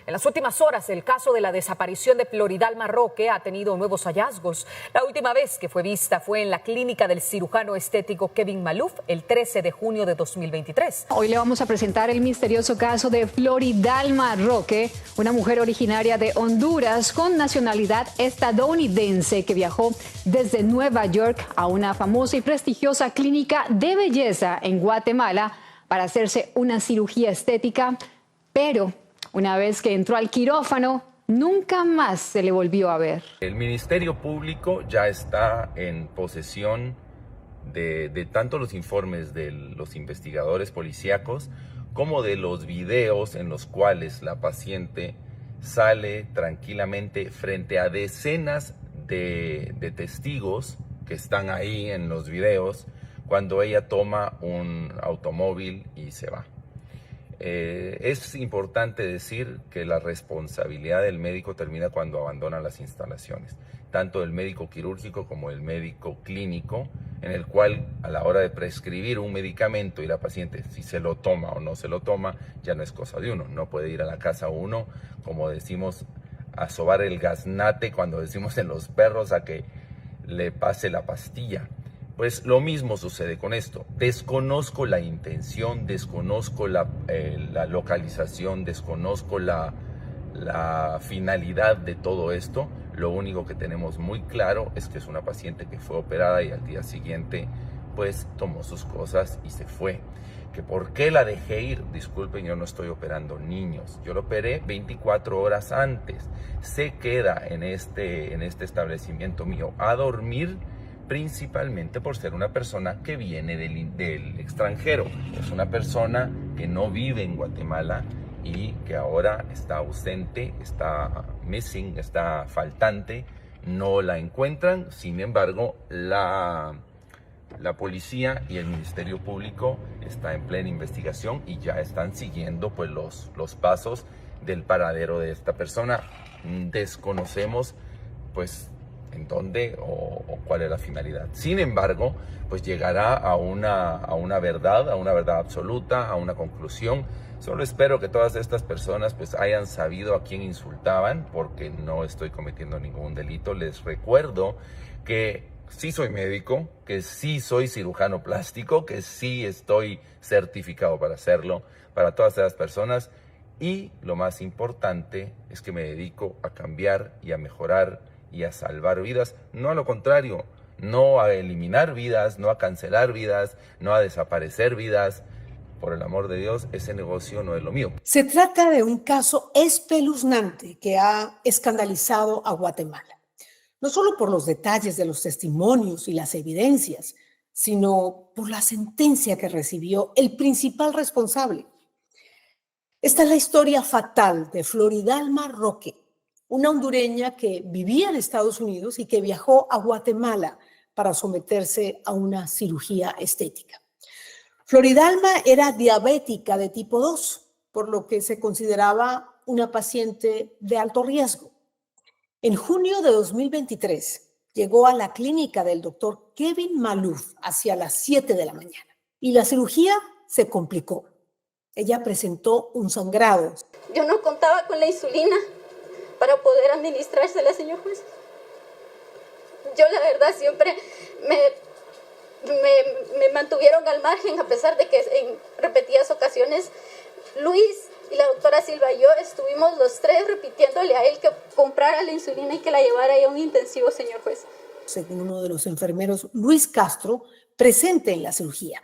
En las últimas horas, el caso de la desaparición de Floridalma Roque ha tenido nuevos hallazgos. La última vez que fue vista fue en la clínica del cirujano estético Kevin Maluf el 13 de junio de 2023. Hoy le vamos a presentar el misterioso caso de Floridalma Roque, una mujer originaria de Honduras con nacionalidad estadounidense que viajó desde Nueva York a una famosa y prestigiosa clínica de belleza en Guatemala para hacerse una cirugía estética, pero una vez que entró al quirófano, nunca más se le volvió a ver. El Ministerio Público ya está en posesión de tanto los informes de los investigadores policíacos como de los videos en los cuales la paciente sale tranquilamente frente a decenas de testigos que están ahí en los videos cuando ella toma un automóvil y se va. Es importante decir que la responsabilidad del médico termina cuando abandona las instalaciones, tanto el médico quirúrgico como el médico clínico, en el cual a la hora de prescribir un medicamento y la paciente si se lo toma o no se lo toma, ya no es cosa de uno. No puede ir a la casa uno, como decimos, a sobar el gaznate cuando decimos en los perros, a que le pase la pastilla. Pues lo mismo sucede con esto. Desconozco la intención, desconozco la localización, desconozco la finalidad de todo esto. Lo único que tenemos muy claro es que es una paciente que fue operada y al día siguiente pues tomó sus cosas y se fue. ¿Que por qué la dejé ir? Disculpen, yo no estoy operando niños. Yo lo operé 24 horas antes. Se queda en este establecimiento mío a dormir, principalmente por ser una persona que viene del extranjero. Es una persona que no vive en Guatemala y que ahora está ausente, está missing, está faltante, no la encuentran. Sin embargo, la policía y el Ministerio Público está en plena investigación y ya están siguiendo pues los pasos del paradero de esta persona. Desconocemos pues en dónde o cuál es la finalidad. Sin embargo, pues llegará a una verdad absoluta, a una conclusión. Solo espero que todas estas personas pues hayan sabido a quién insultaban, porque no estoy cometiendo ningún delito. Les recuerdo que sí soy médico, que sí soy cirujano plástico, que sí estoy certificado para hacerlo, para todas esas personas. Y lo más importante es que me dedico a cambiar y a mejorar y a salvar vidas, no a lo contrario, no a eliminar vidas, no a cancelar vidas, no a desaparecer vidas. Por el amor de Dios, ese negocio no es lo mío. Se trata de un caso espeluznante que ha escandalizado a Guatemala, no solo por los detalles de los testimonios y las evidencias, sino por la sentencia que recibió el principal responsable. Esta es la historia fatal de Floridalma Roque, una hondureña que vivía en Estados Unidos y que viajó a Guatemala para someterse a una cirugía estética. Floridalma era diabética de tipo 2, por lo que se consideraba una paciente de alto riesgo. En junio de 2023 llegó a la clínica del doctor Kevin Maluf hacia las 7 de la mañana y la cirugía se complicó. Ella presentó un sangrado. Yo no contaba con la insulina para poder administrársela, señor juez. Yo la verdad siempre me mantuvieron al margen, a pesar de que en repetidas ocasiones Luis y la doctora Silva y yo estuvimos los tres repitiéndole a él que comprara la insulina y que la llevara a un intensivo, señor juez. Según uno de los enfermeros, Luis Castro, presente en la cirugía.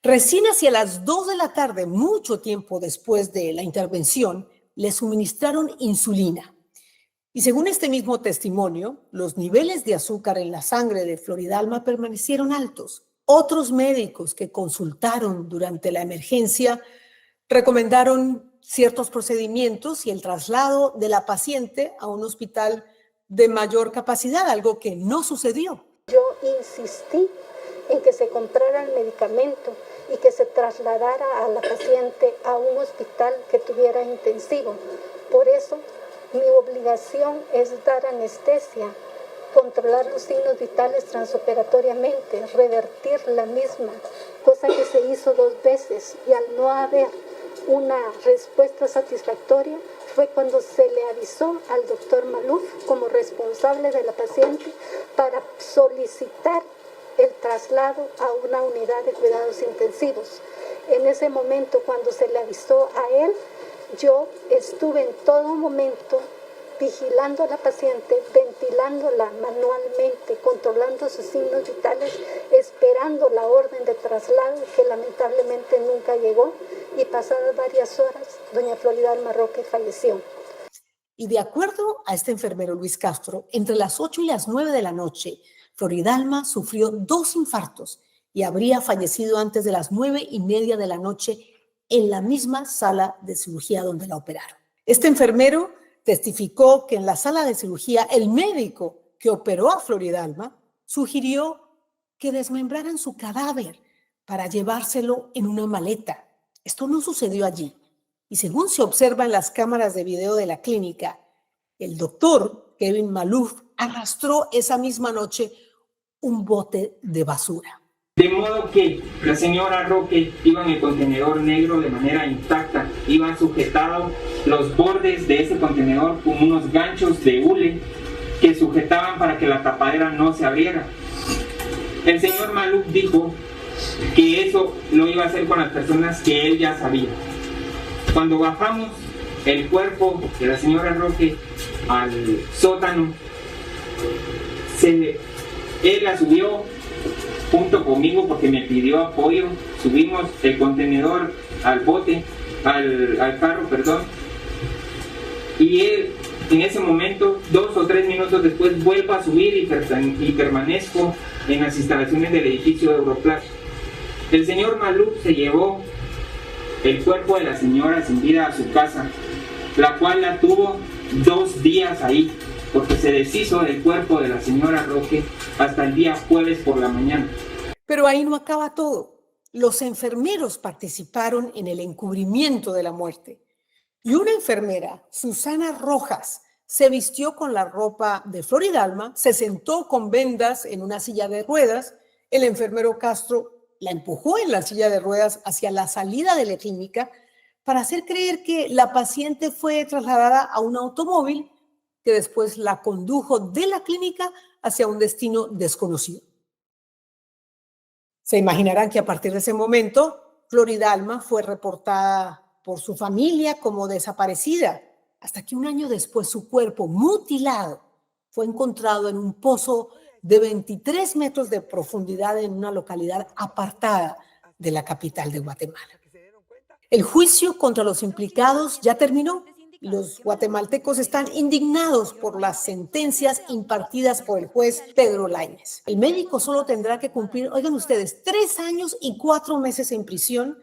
Recién hacia las 2 de la tarde, mucho tiempo después de la intervención, le suministraron insulina. Y según este mismo testimonio, los niveles de azúcar en la sangre de Floridalma permanecieron altos. Otros médicos que consultaron durante la emergencia recomendaron ciertos procedimientos y el traslado de la paciente a un hospital de mayor capacidad, algo que no sucedió. Yo insistí en que se comprara el medicamento y que se trasladara a la paciente a un hospital que tuviera intensivo. Por eso, mi obligación es dar anestesia, controlar los signos vitales transoperatoriamente, revertir la misma, cosa que se hizo 2 veces, y al no haber una respuesta satisfactoria, fue cuando se le avisó al doctor Maluf como responsable de la paciente para solicitar el traslado a una unidad de cuidados intensivos. En ese momento, cuando se le avisó a él, yo estuve en todo momento vigilando a la paciente, ventilándola manualmente, controlando sus signos vitales, esperando la orden de traslado, que lamentablemente nunca llegó, y pasadas varias horas, doña Floridalma Roque falleció. Y de acuerdo a este enfermero Luis Castro, entre las 8 y las 9 de la noche, Floridalma sufrió 2 infartos y habría fallecido antes de las 9:30 de la noche en la misma sala de cirugía donde la operaron. Este enfermero testificó que en la sala de cirugía el médico que operó a Floridalma sugirió que desmembraran su cadáver para llevárselo en una maleta. Esto no sucedió allí. Y según se observa en las cámaras de video de la clínica, el doctor Kevin Maluf arrastró esa misma noche un bote de basura. De modo que la señora Roque iba en el contenedor negro de manera intacta, iban sujetados los bordes de ese contenedor con unos ganchos de hule que sujetaban para que la tapadera no se abriera. El señor Maluf dijo que eso lo iba a hacer con las personas que él ya sabía. Cuando bajamos el cuerpo de la señora Roque al sótano, él la subió junto conmigo porque me pidió apoyo. Subimos el contenedor al bote, al carro, y él en ese momento, 2 o 3 minutos después, vuelvo a subir y permanezco en las instalaciones del edificio de Europlas. El señor Maluf se llevó el cuerpo de la señora sin vida a su casa, la cual la tuvo 2 días ahí, porque se deshizo del cuerpo de la señora Roque hasta el día jueves por la mañana. Pero ahí no acaba todo. Los enfermeros participaron en el encubrimiento de la muerte. Y una enfermera, Susana Rojas, se vistió con la ropa de Floridalma, se sentó con vendas en una silla de ruedas. El enfermero Castro la empujó en la silla de ruedas hacia la salida de la clínica para hacer creer que la paciente fue trasladada a un automóvil que después la condujo de la clínica hacia un destino desconocido. Se imaginarán que a partir de ese momento, Floridalma fue reportada por su familia como desaparecida, hasta que un año después su cuerpo mutilado fue encontrado en un pozo de 23 metros de profundidad en una localidad apartada de la capital de Guatemala. El juicio contra los implicados ya terminó. Los guatemaltecos están indignados por las sentencias impartidas por el juez Pedro Lainez. El médico solo tendrá que cumplir, oigan ustedes, 3 años y 4 meses en prisión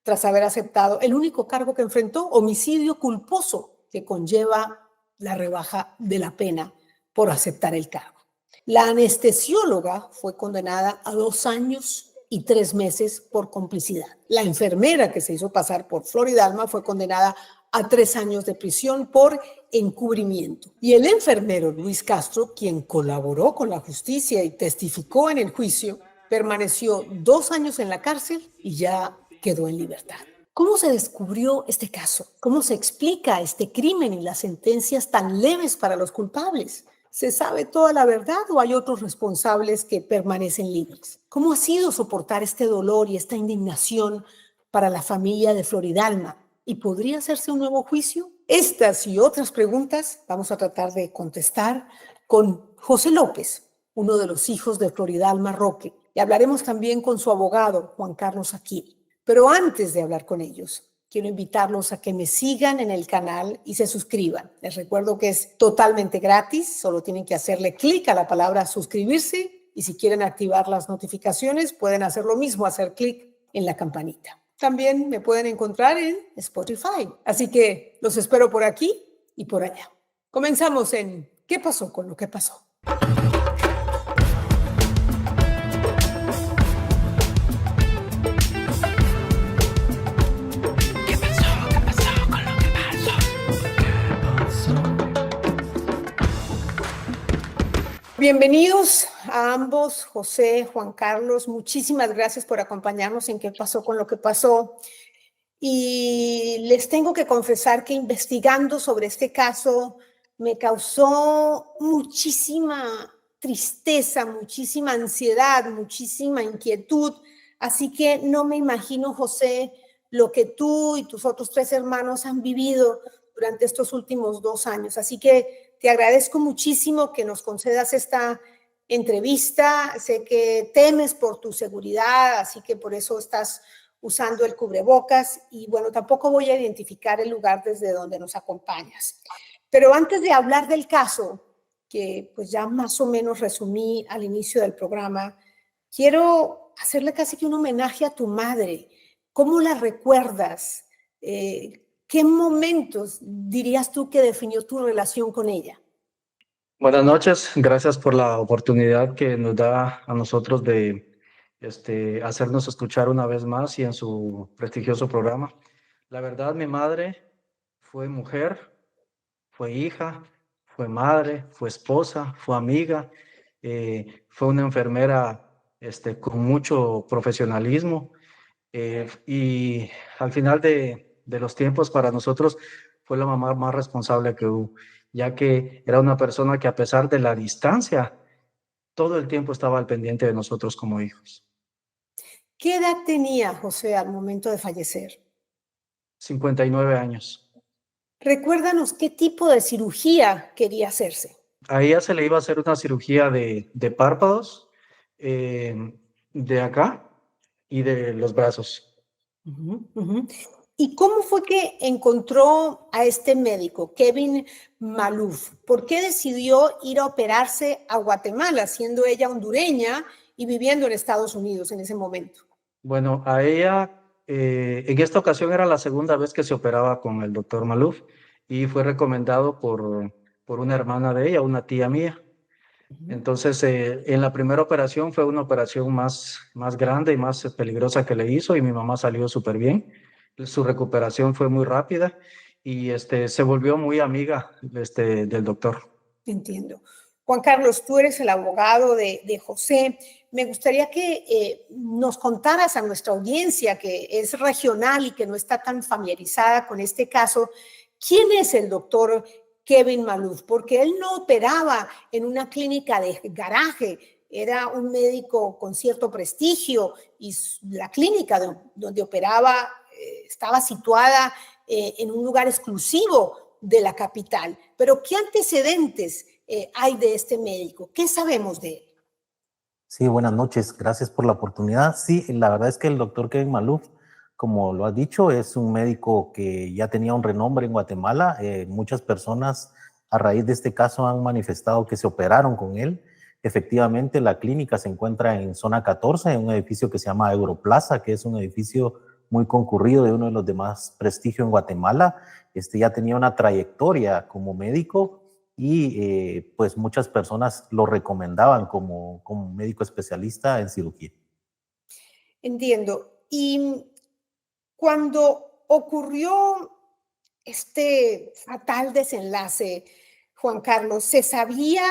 tras haber aceptado el único cargo que enfrentó, homicidio culposo, que conlleva la rebaja de la pena por aceptar el cargo. La anestesióloga fue condenada a 2 años y 3 meses por complicidad. La enfermera que se hizo pasar por Floridalma fue condenada a 3 años de prisión por encubrimiento. Y el enfermero Luis Castro, quien colaboró con la justicia y testificó en el juicio, permaneció 2 años en la cárcel y ya quedó en libertad. ¿Cómo se descubrió este caso? ¿Cómo se explica este crimen y las sentencias tan leves para los culpables? ¿Se sabe toda la verdad o hay otros responsables que permanecen libres? ¿Cómo ha sido soportar este dolor y esta indignación para la familia de Floridalma? ¿Y podría hacerse un nuevo juicio? Estas y otras preguntas vamos a tratar de contestar con José López, uno de los hijos de Floridalma Roque, y hablaremos también con su abogado, Juan Carlos Aquil. Pero antes de hablar con ellos, quiero invitarlos a que me sigan en el canal y se suscriban. Les recuerdo que es totalmente gratis, solo tienen que hacerle clic a la palabra suscribirse y si quieren activar las notificaciones pueden hacer lo mismo, hacer clic en la campanita. También me pueden encontrar en Spotify, así que los espero por aquí y por allá. Comenzamos en ¿Qué pasó con lo que pasó? Bienvenidos a ambos, José, Juan Carlos. Muchísimas gracias por acompañarnos en ¿Qué pasó con lo que pasó? Y les tengo que confesar que investigando sobre este caso me causó muchísima tristeza, muchísima ansiedad, muchísima inquietud. Así que no me imagino, José, lo que tú y tus otros 3 hermanos han vivido durante estos últimos 2 años. Así que te agradezco muchísimo que nos concedas esta entrevista. Sé que temes por tu seguridad, así que por eso estás usando el cubrebocas y bueno, tampoco voy a identificar el lugar desde donde nos acompañas. Pero antes de hablar del caso, que pues ya más o menos resumí al inicio del programa, quiero hacerle casi que un homenaje a tu madre. ¿Cómo la recuerdas? ¿Qué momentos dirías tú que definió tu relación con ella? Buenas noches, gracias por la oportunidad que nos da a nosotros de hacernos escuchar una vez más y en su prestigioso programa. La verdad, mi madre fue mujer, fue hija, fue madre, fue esposa, fue amiga, fue una enfermera con mucho profesionalismo y al final de los tiempos para nosotros fue la mamá más responsable que hubo, ya que era una persona que a pesar de la distancia, todo el tiempo estaba al pendiente de nosotros como hijos. ¿Qué edad tenía José al momento de fallecer? 59 años. Recuérdanos qué tipo de cirugía quería hacerse. A ella se le iba a hacer una cirugía de párpados, de acá y de los brazos. ¿Y cómo fue que encontró a este médico, Kevin Maluf? ¿Por qué decidió ir a operarse a Guatemala, siendo ella hondureña y viviendo en Estados Unidos en ese momento? Bueno, a ella en esta ocasión era la segunda vez que se operaba con el doctor Maluf y fue recomendado por una hermana de ella, una tía mía. Entonces, en la primera operación fue una operación más grande y más peligrosa que le hizo y mi mamá salió súper bien. Su recuperación fue muy rápida y se volvió muy amiga del doctor. Entiendo. Juan Carlos, tú eres el abogado de José. Me gustaría que nos contaras a nuestra audiencia, que es regional y que no está tan familiarizada con este caso, ¿quién es el doctor Kevin Maluf? Porque él no operaba en una clínica de garaje, era un médico con cierto prestigio y la clínica donde operaba estaba situada en un lugar exclusivo de la capital. Pero ¿qué antecedentes hay de este médico? ¿Qué sabemos de él? Sí, buenas noches. Gracias por la oportunidad. Sí, la verdad es que el doctor Kevin Maluf, como lo has dicho, es un médico que ya tenía un renombre en Guatemala. Muchas personas a raíz de este caso han manifestado que se operaron con él. Efectivamente, la clínica se encuentra en zona 14, en un edificio que se llama Europlaza, que es un edificio muy concurrido, de uno de los de más prestigio en Guatemala. Ya tenía una trayectoria como médico y pues muchas personas lo recomendaban como médico especialista en cirugía. Entiendo. Y cuando ocurrió este fatal desenlace, Juan Carlos, ¿se sabía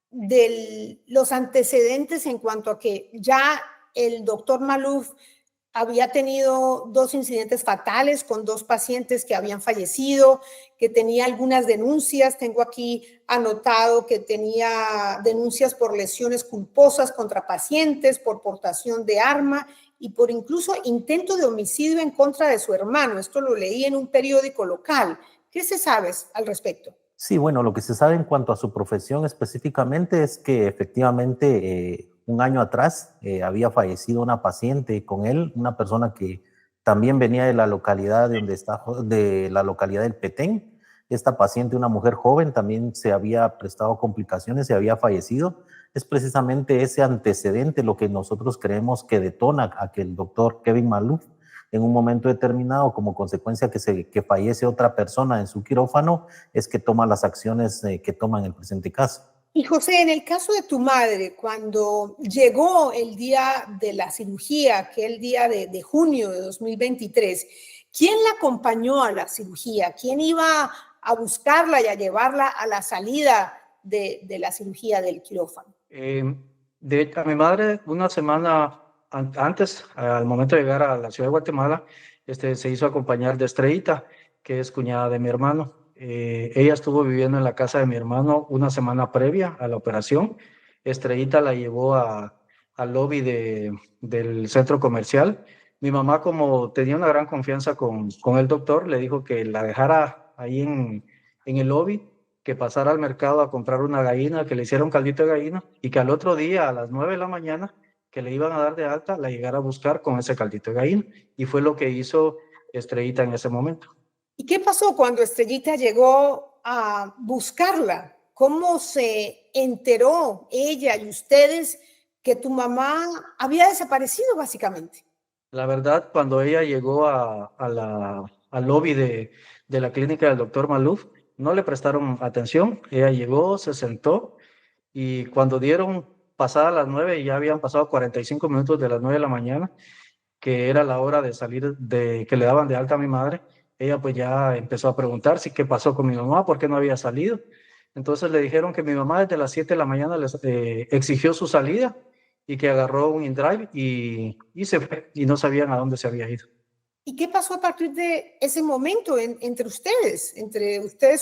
de los antecedentes en cuanto a que ya el doctor Maluf había tenido 2 incidentes fatales con 2 pacientes que habían fallecido, que tenía algunas denuncias? Tengo aquí anotado que tenía denuncias por lesiones culposas contra pacientes, por portación de arma y por incluso intento de homicidio en contra de su hermano. Esto lo leí en un periódico local. ¿Qué se sabe al respecto? Sí, bueno, lo que se sabe en cuanto a su profesión específicamente es que efectivamente un año atrás había fallecido una paciente con él, una persona que también venía de la localidad de la localidad del Petén. Esta paciente, una mujer joven, también se había prestado complicaciones, se había fallecido. Es precisamente ese antecedente lo que nosotros creemos que detona a que el doctor Kevin Maluf, en un momento determinado, como consecuencia que fallece otra persona en su quirófano, es que toma las acciones que toma en el presente caso. Y José, en el caso de tu madre, cuando llegó el día de la cirugía, aquel día de junio de 2023, ¿quién la acompañó a la cirugía? ¿Quién iba a buscarla y a llevarla a la salida de la cirugía del quirófano? De hecho, a mi madre, una semana antes, al momento de llegar a la ciudad de Guatemala, se hizo acompañar de Estrellita, que es cuñada de mi hermano. Ella estuvo viviendo en la casa de mi hermano una semana previa a la operación. Estrellita la llevó al lobby del centro comercial. Mi mamá, como tenía una gran confianza con el doctor, le dijo que la dejara ahí en el lobby, que pasara al mercado a comprar una gallina, que le hiciera un caldito de gallina y que al otro día a las 9 de la mañana que le iban a dar de alta, la llegara a buscar con ese caldito de gallina. Y fue lo que hizo Estrellita en ese momento. ¿Y qué pasó cuando Estrellita llegó a buscarla? ¿Cómo se enteró ella y ustedes que tu mamá había desaparecido básicamente? La verdad, cuando ella llegó al lobby de la clínica del doctor Maluf, no le prestaron atención. Ella llegó, se sentó y cuando dieron pasadas las 9, y ya habían pasado 45 minutos de las 9 de la mañana, que era la hora de salir, que le daban de alta a mi madre, ella pues ya empezó a preguntar si qué pasó con mi mamá, por qué no había salido. Entonces le dijeron que mi mamá desde las 7 de la mañana les exigió su salida y que agarró un InDrive y se fue y no sabían a dónde se había ido. ¿Y qué pasó a partir de ese momento entre ustedes,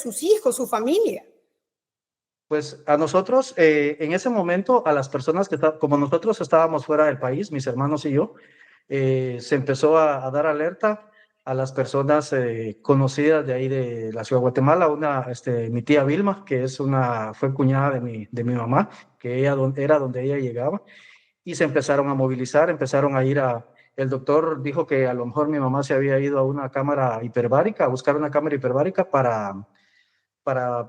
sus hijos, su familia? Pues a nosotros, en ese momento, a las personas como nosotros estábamos fuera del país, mis hermanos y yo, se empezó a dar alerta a las personas conocidas de ahí de la ciudad de Guatemala. Mi tía Vilma, que fue cuñada de mi mamá, que ella era donde ella llegaba, y se empezaron a movilizar, empezaron a ir el doctor dijo que a lo mejor mi mamá se había ido a una cámara hiperbárica, a buscar una cámara hiperbárica para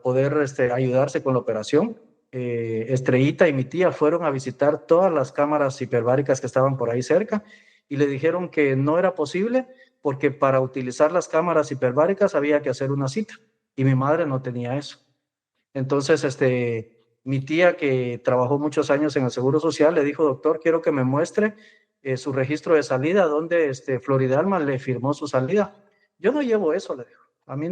poder ayudarse con la operación. Estrellita y mi tía fueron a visitar todas las cámaras hiperbáricas que estaban por ahí cerca y le dijeron que no era posible porque para utilizar las cámaras hiperbáricas había que hacer una cita y mi madre no tenía eso. Entonces, mi tía, que trabajó muchos años en el Seguro Social, le dijo: doctor, quiero que me muestre su registro de salida, donde Floridalma le firmó su salida. Yo no llevo eso, le dijo. A mí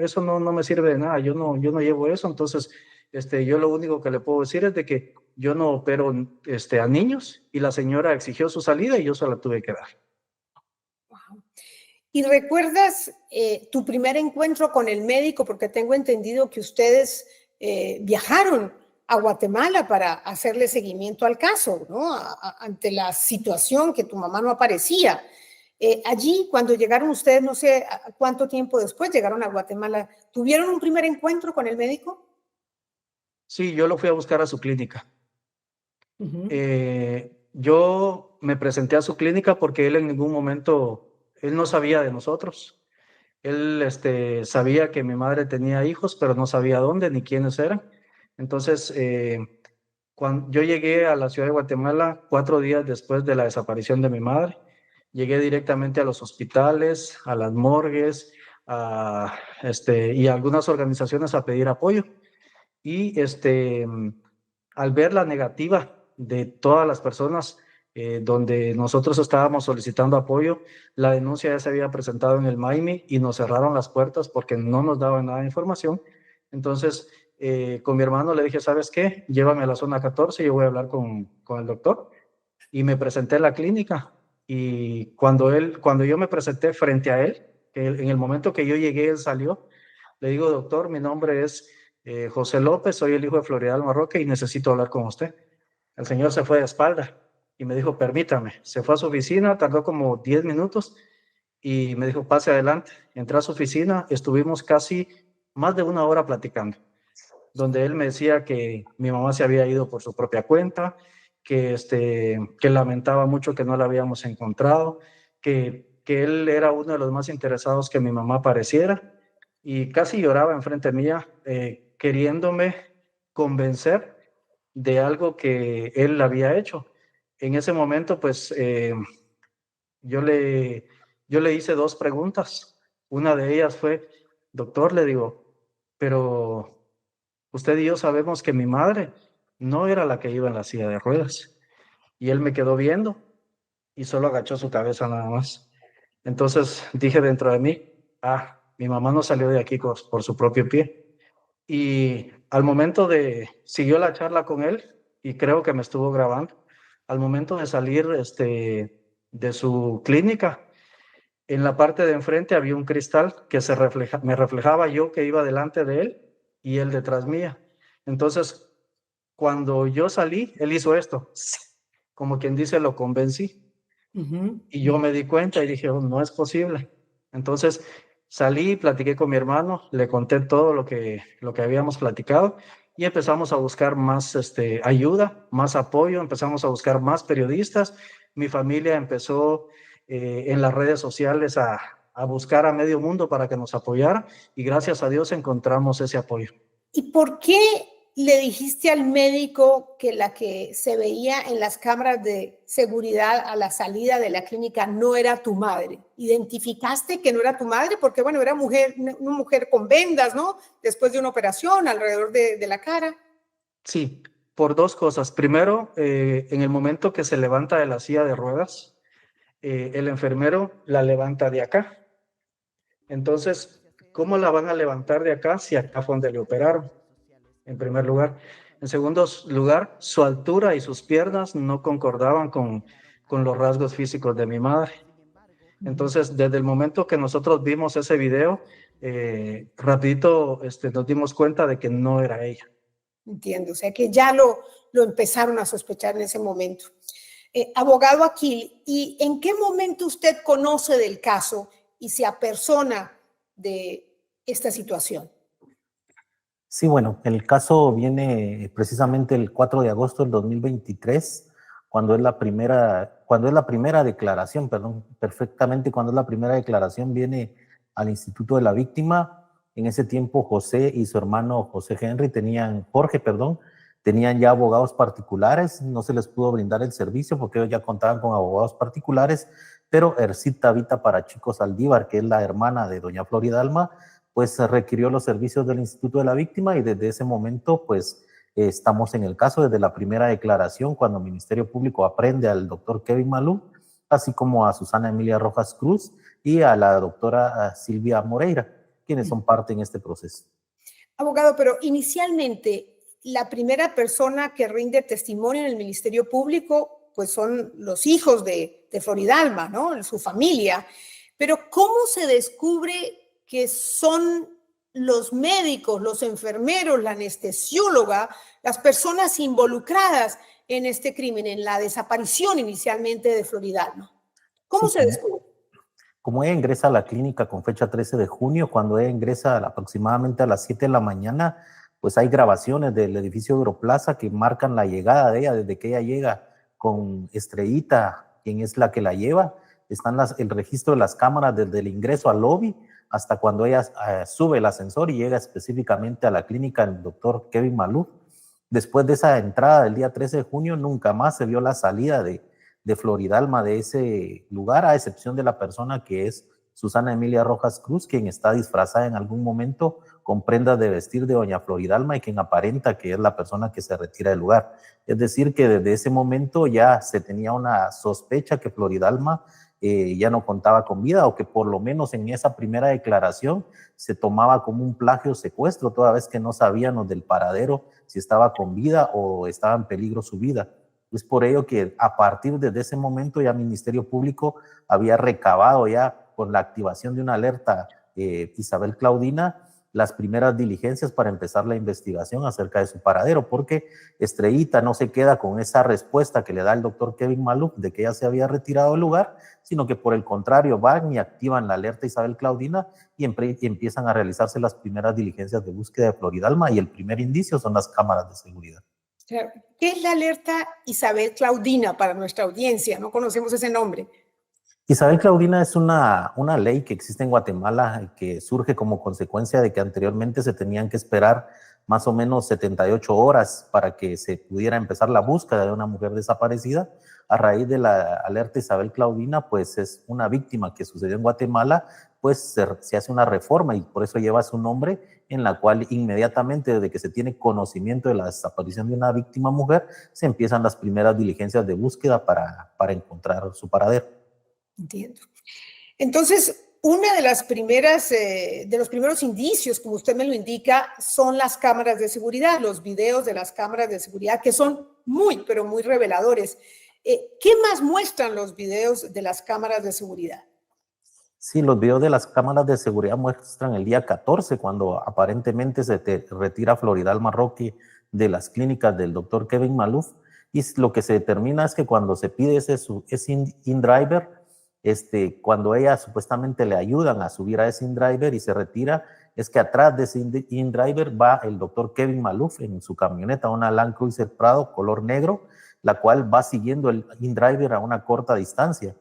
eso no me sirve de nada, yo no llevo eso. Entonces, yo lo único que le puedo decir es de que yo no opero a niños, y la señora exigió su salida y yo se la tuve que dar. Wow. ¿Y recuerdas tu primer encuentro con el médico? Porque tengo entendido que ustedes viajaron a Guatemala para hacerle seguimiento al caso, ¿no? Ante la situación que tu mamá no aparecía. Allí, cuando llegaron ustedes, no sé cuánto tiempo después llegaron a Guatemala, ¿tuvieron un primer encuentro con el médico? Sí, yo lo fui a buscar a su clínica. Yo me presenté a su clínica porque él en ningún momento, él no sabía de nosotros. Él sabía que mi madre tenía hijos, pero no sabía dónde ni quiénes eran. Entonces, cuando yo llegué a la ciudad de Guatemala 4 días después de la desaparición de mi madre, llegué directamente a los hospitales, a las morgues, y a algunas organizaciones a pedir apoyo. Y al ver la negativa de todas las personas, donde nosotros estábamos solicitando apoyo, la denuncia ya se había presentado en el MAIMI y nos cerraron las puertas porque no nos daban nada de información. Entonces, con mi hermano le dije: ¿sabes qué? Llévame a la zona 14, yo voy a hablar con el doctor. Y me presenté en la clínica. Y cuando yo me presenté frente a él, en el momento que yo llegué, él salió. Le digo: doctor, mi nombre es José López, soy el hijo de Floridalma Roque y necesito hablar con usted. El señor se fue de espalda y me dijo: permítame. Se fue a su oficina, tardó como 10 minutos y me dijo: pase adelante. Entré a su oficina, estuvimos casi más de 1 hora platicando, donde él me decía que mi mamá se había ido por su propia cuenta, que lamentaba mucho que no la habíamos encontrado, que él era uno de los más interesados que mi mamá apareciera, y casi lloraba enfrente mía, queriéndome convencer de algo que él había hecho. En ese momento, pues, yo le hice 2 preguntas. Una de ellas fue: doctor, le digo, pero usted y yo sabemos que mi madre no era la que iba en la silla de ruedas. Y él me quedó viendo y solo agachó su cabeza nada más. Entonces dije dentro de mí: mi mamá no salió de aquí por su propio pie. Y al momento siguió la charla con él, y creo que me estuvo grabando. Al momento de salir de su clínica, En la parte de enfrente había un cristal que me reflejaba yo que iba delante de él y él detrás mía. Entonces, cuando yo salí, él hizo esto, como quien dice, lo convencí. Y yo me di cuenta y dije, "Oh, no es posible". Entonces salí, platiqué con mi hermano, le conté todo lo que habíamos platicado y empezamos a buscar más ayuda, más apoyo, empezamos a buscar más periodistas. Mi familia empezó en las redes sociales a buscar a medio mundo para que nos apoyara y gracias a Dios encontramos ese apoyo. ¿Y por qué le dijiste al médico que la que se veía en las cámaras de seguridad a la salida de la clínica no era tu madre? ¿Identificaste que no era tu madre? Porque, bueno, era una mujer con vendas, ¿no? Después de una operación alrededor de la cara. Sí, por dos cosas. Primero, en el momento que se levanta de la silla de ruedas, el enfermero la levanta de acá. Entonces, ¿cómo la van a levantar de acá si acá fue donde le operaron? En primer lugar. En segundo lugar, su altura y sus piernas no concordaban con los rasgos físicos de mi madre. Entonces, desde el momento que nosotros vimos ese video, rapidito nos dimos cuenta de que no era ella. Entiendo, o sea que ya lo empezaron a sospechar en ese momento. Abogado Aquil, ¿y en qué momento usted conoce del caso y se apersona de esta situación? Sí, bueno, el caso viene precisamente el 4 de agosto del 2023, cuando es la primera declaración, perdón, perfectamente cuando es la primera declaración viene al Instituto de la Víctima. En ese tiempo Jorge y su hermano Jorge tenían ya abogados particulares, no se les pudo brindar el servicio porque ellos ya contaban con abogados particulares, pero Ercita Vita Parachico Saldívar, que es la hermana de doña Floridalma, pues requirió los servicios del Instituto de la Víctima y desde ese momento pues estamos en el caso desde la primera declaración cuando el Ministerio Público aprende al doctor Kevin Maluf, así como a Susana Emilia Rojas Cruz y a la doctora Silvia Moreira, quienes son parte en este proceso. Abogado, pero inicialmente la primera persona que rinde testimonio en el Ministerio Público pues son los hijos de Floridalma, ¿no? Su familia. Pero ¿cómo se descubre que son los médicos, los enfermeros, la anestesióloga, las personas involucradas en este crimen, en la desaparición inicialmente de Floridalma? ¿Cómo se descubre? Como ella ingresa a la clínica con fecha 13 de junio, cuando ella ingresa aproximadamente a las 7 de la mañana, pues hay grabaciones del edificio Europlaza que marcan la llegada de ella, desde que ella llega con Estrellita, quien es la que la lleva. Están el registro de las cámaras desde el ingreso al lobby hasta cuando ella sube el ascensor y llega específicamente a la clínica del doctor Kevin Maluf. Después de esa entrada del día 13 de junio, nunca más se vio la salida de Floridalma de ese lugar, a excepción de la persona que es Susana Emilia Rojas Cruz, quien está disfrazada en algún momento con prendas de vestir de doña Floridalma y quien aparenta que es la persona que se retira del lugar. Es decir, que desde ese momento ya se tenía una sospecha que Floridalma ya no contaba con vida, o que por lo menos en esa primera declaración se tomaba como un plagio secuestro, toda vez que no sabíamos del paradero, si estaba con vida o estaba en peligro su vida. Es por ello que a partir de ese momento ya el Ministerio Público había recabado ya con la activación de una alerta Isabel Claudina las primeras diligencias para empezar la investigación acerca de su paradero, porque Estrellita no se queda con esa respuesta que le da el doctor Kevin Maluf de que ella se había retirado del lugar, sino que por el contrario van y activan la alerta Isabel Claudina y empiezan a realizarse las primeras diligencias de búsqueda de Floridalma, y el primer indicio son las cámaras de seguridad. Claro. ¿Qué es la alerta Isabel Claudina para nuestra audiencia? No conocemos ese nombre. Isabel Claudina es una ley que existe en Guatemala que surge como consecuencia de que anteriormente se tenían que esperar más o menos 78 horas para que se pudiera empezar la búsqueda de una mujer desaparecida. A raíz de la alerta Isabel Claudina, pues es una víctima que sucedió en Guatemala, pues se hace una reforma y por eso lleva su nombre, en la cual inmediatamente desde que se tiene conocimiento de la desaparición de una víctima mujer, se empiezan las primeras diligencias de búsqueda para encontrar su paradero. Entiendo. Entonces, una de las primeras, de los primeros indicios, como usted me lo indica, son las cámaras de seguridad, los videos de las cámaras de seguridad, que son muy, pero muy reveladores. ¿Qué más muestran los videos de las cámaras de seguridad? Sí, los videos de las cámaras de seguridad muestran el día 14, cuando aparentemente retira Floridal Marroque de las clínicas del doctor Kevin Maluf, y lo que se determina es que cuando se pide ese InDriver, cuando ella supuestamente le ayudan a subir a ese InDriver y se retira, es que atrás de ese InDriver va el doctor Kevin Maluf en su camioneta, una Land Cruiser Prado color negro, la cual va siguiendo el InDriver a una corta distancia.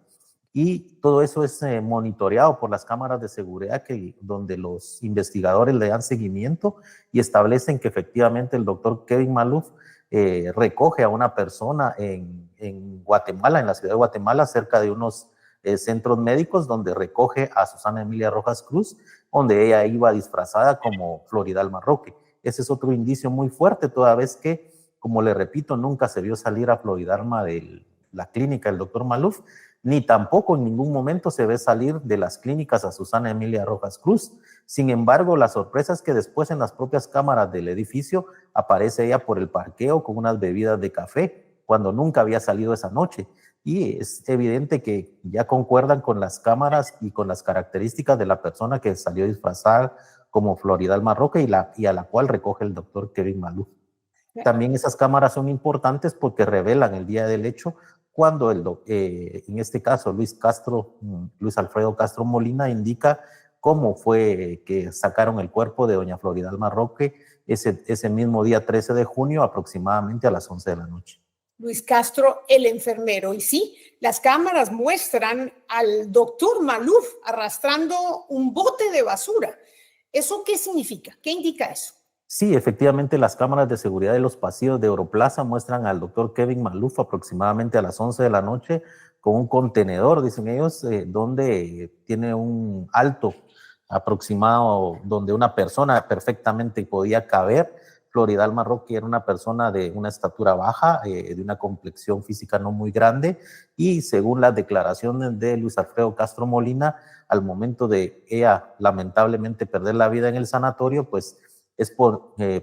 Y todo eso es monitoreado por las cámaras de seguridad donde los investigadores le dan seguimiento y establecen que efectivamente el doctor Kevin Maluf recoge a una persona en Guatemala, en la ciudad de Guatemala, cerca de unos centros médicos, donde recoge a Susana Emilia Rojas Cruz, donde ella iba disfrazada como Floridal Marroque. Ese es otro indicio muy fuerte, toda vez que, como le repito, nunca se vio salir a Floridalma de la clínica del doctor Maluf, ni tampoco en ningún momento se ve salir de las clínicas a Susana Emilia Rojas Cruz. Sin embargo, la sorpresa es que después en las propias cámaras del edificio aparece ella por el parqueo con unas bebidas de café, cuando nunca había salido esa noche. Y es evidente que ya concuerdan con las cámaras y con las características de la persona que salió disfrazada como Floridal Marroque y a la cual recoge el doctor Kevin Maluf. También esas cámaras son importantes porque revelan el día del hecho cuando en este caso Luis Alfredo Castro Molina indica cómo fue que sacaron el cuerpo de doña Floridal Marroque ese mismo día 13 de junio aproximadamente a las 11 de la noche. Luis Castro, el enfermero. Y sí, las cámaras muestran al doctor Maluf arrastrando un bote de basura. ¿Eso qué significa? ¿Qué indica eso? Sí, efectivamente, las cámaras de seguridad de los pasillos de Europlaza muestran al doctor Kevin Maluf aproximadamente a las 11 de la noche con un contenedor, dicen ellos, donde tiene un alto aproximado, donde una persona perfectamente podía caber. Floridal Marroque era una persona de una estatura baja, de una complexión física no muy grande, y según las declaraciones de Luis Alfredo Castro Molina, al momento de ella lamentablemente perder la vida en el sanatorio, pues es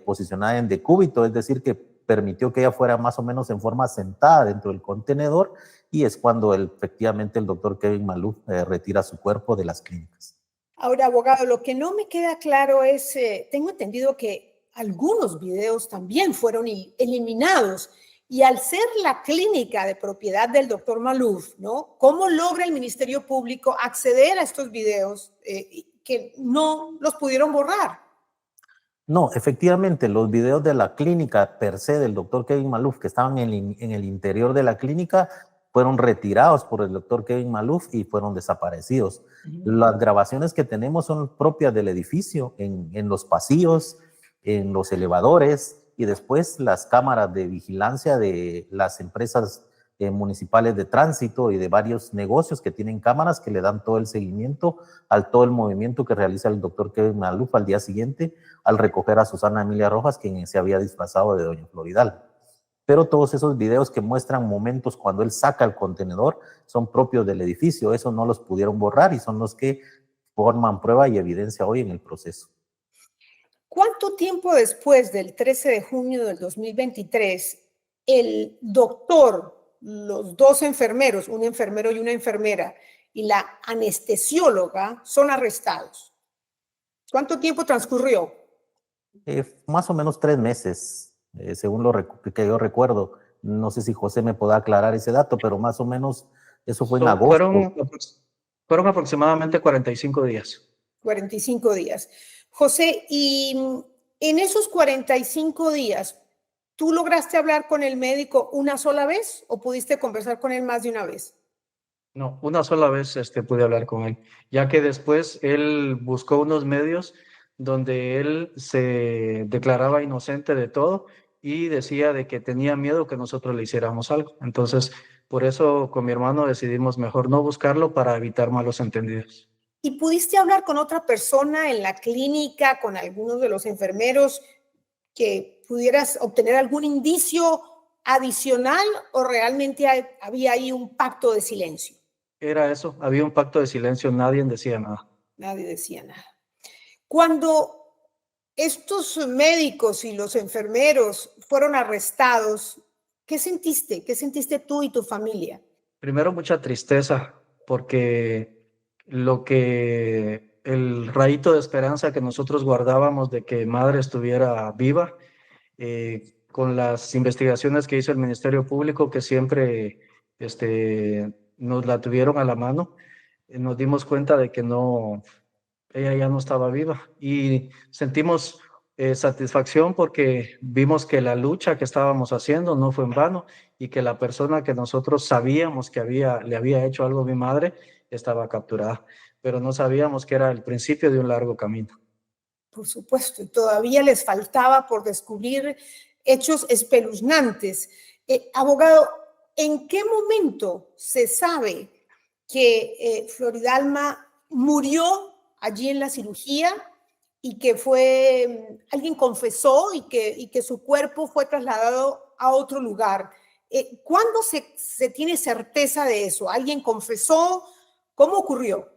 posicionada en decúbito, es decir, que permitió que ella fuera más o menos en forma sentada dentro del contenedor, y es cuando efectivamente el doctor Kevin Maluf retira su cuerpo de las clínicas. Ahora, abogado, lo que no me queda claro es, tengo entendido que algunos videos también fueron eliminados, y al ser la clínica de propiedad del doctor Maluf, ¿no? ¿Cómo logra el Ministerio Público acceder a estos videos que no los pudieron borrar? No, efectivamente, los videos de la clínica per se del doctor Kevin Maluf que estaban en el interior de la clínica fueron retirados por el doctor Kevin Maluf y fueron desaparecidos. Las grabaciones que tenemos son propias del edificio, en los pasillos, en los elevadores, y después las cámaras de vigilancia de las empresas municipales de tránsito y de varios negocios que tienen cámaras que le dan todo el seguimiento al todo el movimiento que realiza el doctor Kevin Maluf al día siguiente al recoger a Susana Emilia Rojas, quien se había disfrazado de doña Floridal. Pero todos esos videos que muestran momentos cuando él saca el contenedor son propios del edificio, esos no los pudieron borrar y son los que forman prueba y evidencia hoy en el proceso. ¿Cuánto tiempo después del 13 de junio del 2023 el doctor, los dos enfermeros, un enfermero y una enfermera, y la anestesióloga son arrestados? ¿Cuánto tiempo transcurrió? Más o menos 3 meses, según lo que yo recuerdo. No sé si José me pueda aclarar ese dato, pero más o menos eso fue en agosto. Fueron aproximadamente 45 días. 45 días. José, y en esos 45 días, ¿tú lograste hablar con el médico una sola vez o pudiste conversar con él más de una vez? No, una sola vez pude hablar con él, ya que después él buscó unos medios donde él se declaraba inocente de todo y decía de que tenía miedo que nosotros le hiciéramos algo. Entonces, por eso con mi hermano decidimos mejor no buscarlo para evitar malos entendidos. ¿Y pudiste hablar con otra persona en la clínica, con algunos de los enfermeros, que pudieras obtener algún indicio adicional o realmente había ahí un pacto de silencio? Era eso, había un pacto de silencio, nadie decía nada. Nadie decía nada. Cuando estos médicos y los enfermeros fueron arrestados, ¿qué sentiste? ¿Qué sentiste tú y tu familia? Primero, mucha tristeza, porque el rayito de esperanza que nosotros guardábamos de que madre estuviera viva, con las investigaciones que hizo el Ministerio Público, que siempre nos la tuvieron a la mano, nos dimos cuenta de que no, ella ya no estaba viva y sentimos satisfacción porque vimos que la lucha que estábamos haciendo no fue en vano y que la persona que nosotros sabíamos que le había hecho algo a mi madre estaba capturada, pero no sabíamos que era el principio de un largo camino. Por supuesto, y todavía les faltaba por descubrir hechos espeluznantes. Abogado, ¿en qué momento se sabe que Floridalma murió allí en la cirugía y que alguien confesó y que su cuerpo fue trasladado a otro lugar? ¿Cuándo se tiene certeza de eso? ¿Alguien confesó? ¿Cómo ocurrió?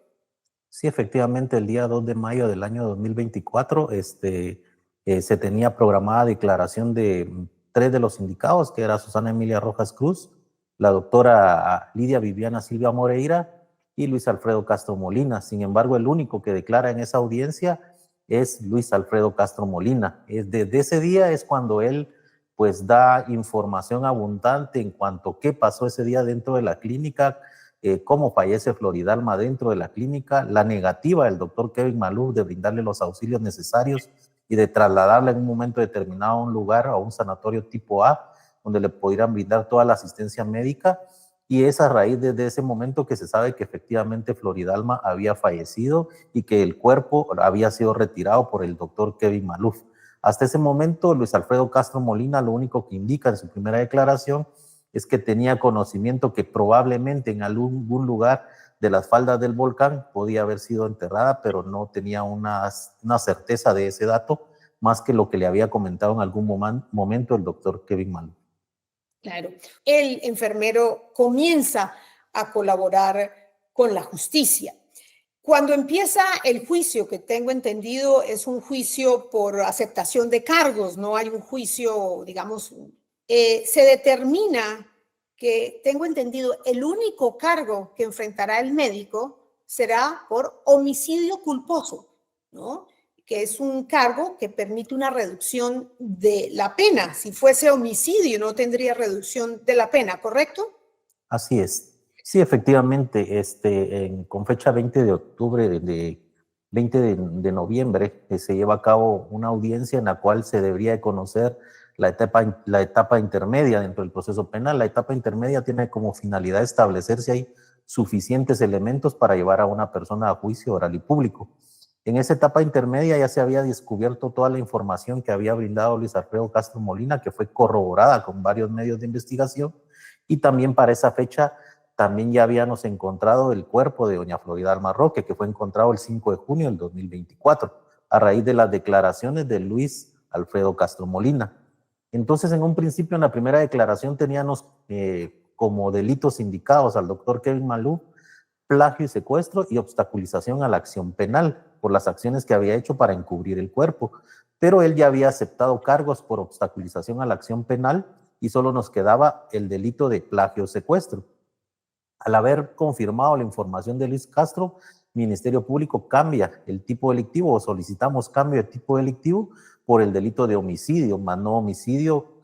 Sí, efectivamente, el día 2 de mayo del año 2024 se tenía programada declaración de 3 de los indicados, que era Susana Emilia Rojas Cruz, la doctora Lidia Viviana Silva Moreira y Luis Alfredo Castro Molina. Sin embargo, el único que declara en esa audiencia es Luis Alfredo Castro Molina. Desde ese día es cuando él pues da información abundante en cuanto a qué pasó ese día dentro de la clínica, cómo fallece Floridalma dentro de la clínica, la negativa del doctor Kevin Maluf de brindarle los auxilios necesarios y de trasladarla en un momento determinado a un lugar, a un sanatorio tipo A, donde le pudieran brindar toda la asistencia médica. Y es a raíz de ese momento que se sabe que efectivamente Floridalma había fallecido y que el cuerpo había sido retirado por el doctor Kevin Maluf. Hasta ese momento, Luis Alfredo Castro Molina lo único que indica en su primera declaración es que tenía conocimiento que probablemente en algún lugar de las faldas del volcán podía haber sido enterrada, pero no tenía una certeza de ese dato, más que lo que le había comentado en algún momento el doctor Kevin Maluf. Claro, el enfermero comienza a colaborar con la justicia. Cuando empieza el juicio, que tengo entendido es un juicio por aceptación de cargos, no hay un juicio, digamos, se determina que, tengo entendido, el único cargo que enfrentará el médico será por homicidio culposo, ¿no? Que es un cargo que permite una reducción de la pena. Si fuese homicidio, no tendría reducción de la pena, ¿correcto? Así es. Sí, efectivamente, con fecha 20 de octubre, 20 de noviembre, se lleva a cabo una audiencia en la cual se debería de conocer la etapa intermedia dentro del proceso penal. La etapa intermedia tiene como finalidad establecer si hay suficientes elementos para llevar a una persona a juicio oral y público. En esa etapa intermedia ya se había descubierto toda la información que había brindado Luis Alfredo Castro Molina, que fue corroborada con varios medios de investigación, y también para esa fecha también ya habíamos encontrado el cuerpo de doña Floridalma Roque, que fue encontrado el 5 de junio del 2024, a raíz de las declaraciones de Luis Alfredo Castro Molina. Entonces, en un principio, en la primera declaración teníamos como delitos indicados al doctor Kevin Maluf, plagio y secuestro y obstaculización a la acción penal por las acciones que había hecho para encubrir el cuerpo. Pero él ya había aceptado cargos por obstaculización a la acción penal y solo nos quedaba el delito de plagio o secuestro. Al haber confirmado la información de Luis Castro, Ministerio Público cambia el tipo delictivo o solicitamos cambio de tipo delictivo por el delito de homicidio, más no homicidio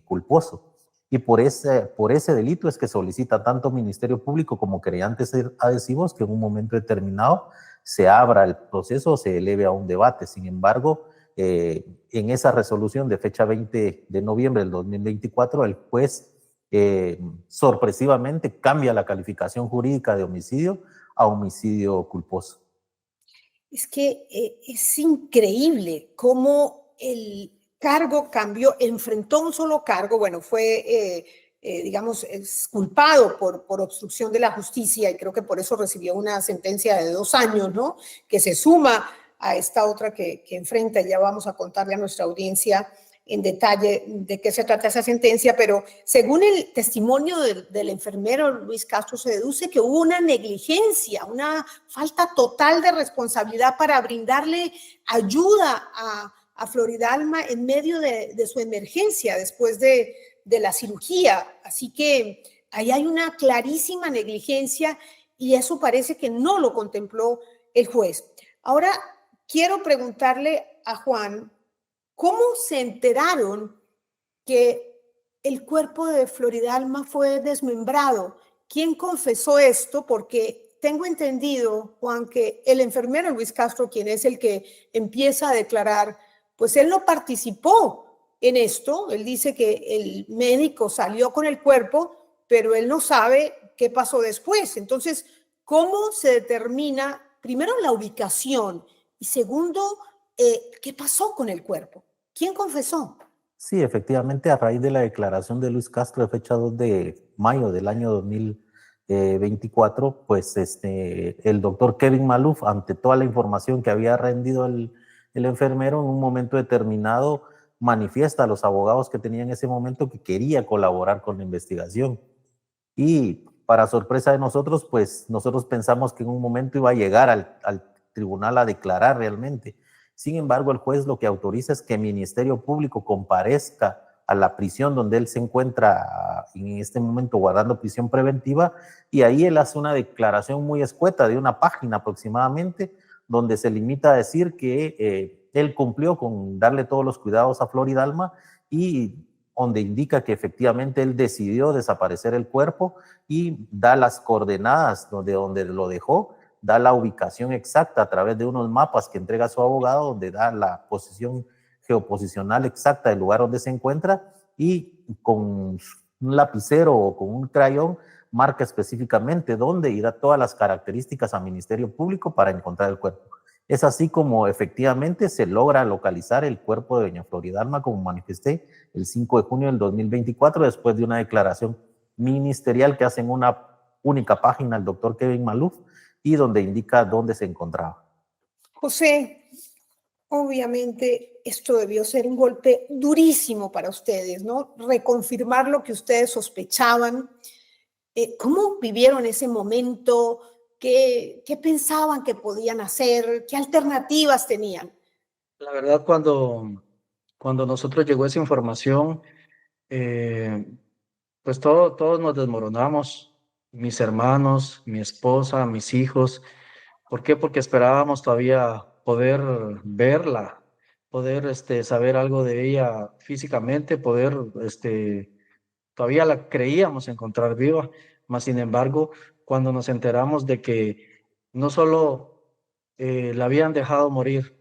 culposo. Y por ese delito es que solicita tanto Ministerio Público como querellantes adhesivos que en un momento determinado se abra el proceso o se eleve a un debate. Sin embargo, en esa resolución de fecha 20 de noviembre del 2024, el juez sorpresivamente cambia la calificación jurídica de homicidio a homicidio culposo. Es que es increíble cómo el cargo cambió, enfrentó un solo cargo, bueno, fue, digamos, es culpado por obstrucción de la justicia y creo que por eso recibió una sentencia de 2 años, ¿no? Que se suma a esta otra que enfrenta. Ya vamos a contarle a nuestra audiencia en detalle de qué se trata esa sentencia, pero según el testimonio del enfermero Luis Castro, se deduce que hubo una negligencia, una falta total de responsabilidad para brindarle ayuda a Floridalma en medio de su emergencia después de la cirugía. Así que ahí hay una clarísima negligencia y eso parece que no lo contempló el juez. Ahora, quiero preguntarle a Juan, ¿cómo se enteraron que el cuerpo de Floridalma fue desmembrado? ¿Quién confesó esto? Porque tengo entendido, Juan, que el enfermero Luis Castro, quien es el que empieza a declarar, pues él no participó en esto. Él dice que el médico salió con el cuerpo, pero él no sabe qué pasó después. Entonces, ¿cómo se determina, primero, la ubicación y segundo, qué pasó con el cuerpo? ¿Quién confesó? Sí, efectivamente, a raíz de la declaración de Luis Castro de fecha 2 de mayo del año 2024, pues el doctor Kevin Maluf, ante toda la información que había rendido el enfermero, en un momento determinado manifiesta a los abogados que tenía en ese momento que quería colaborar con la investigación. Y para sorpresa de nosotros, pues nosotros pensamos que en un momento iba a llegar al tribunal a declarar realmente. Sin embargo, el juez lo que autoriza es que el Ministerio Público comparezca a la prisión donde él se encuentra en este momento guardando prisión preventiva, y ahí él hace una declaración muy escueta de una página aproximadamente, donde se limita a decir que él cumplió con darle todos los cuidados a Floridalma, y donde indica que efectivamente él decidió desaparecer el cuerpo y da las coordenadas donde lo dejó, da la ubicación exacta a través de unos mapas que entrega su abogado, donde da la posición geoposicional exacta del lugar donde se encuentra, y con un lapicero o con un crayón marca específicamente dónde, y da todas las características al Ministerio Público para encontrar el cuerpo. Es así como efectivamente se logra localizar el cuerpo de doña Floridalma, como manifesté, el 5 de junio del 2024, después de una declaración ministerial que hace en una única página el doctor Kevin Maluf, y donde indica dónde se encontraba. José, obviamente esto debió ser un golpe durísimo para ustedes, ¿no? Reconfirmar lo que ustedes sospechaban. ¿Cómo vivieron ese momento? ¿Qué pensaban que podían hacer? ¿Qué alternativas tenían? La verdad, cuando nosotros llegó esa información, pues todos nos desmoronamos, mis hermanos, mi esposa, mis hijos. ¿Por qué? Porque esperábamos todavía poder verla, poder saber algo de ella físicamente, poder, todavía la creíamos encontrar viva, mas sin embargo, cuando nos enteramos de que no solo la habían dejado morir,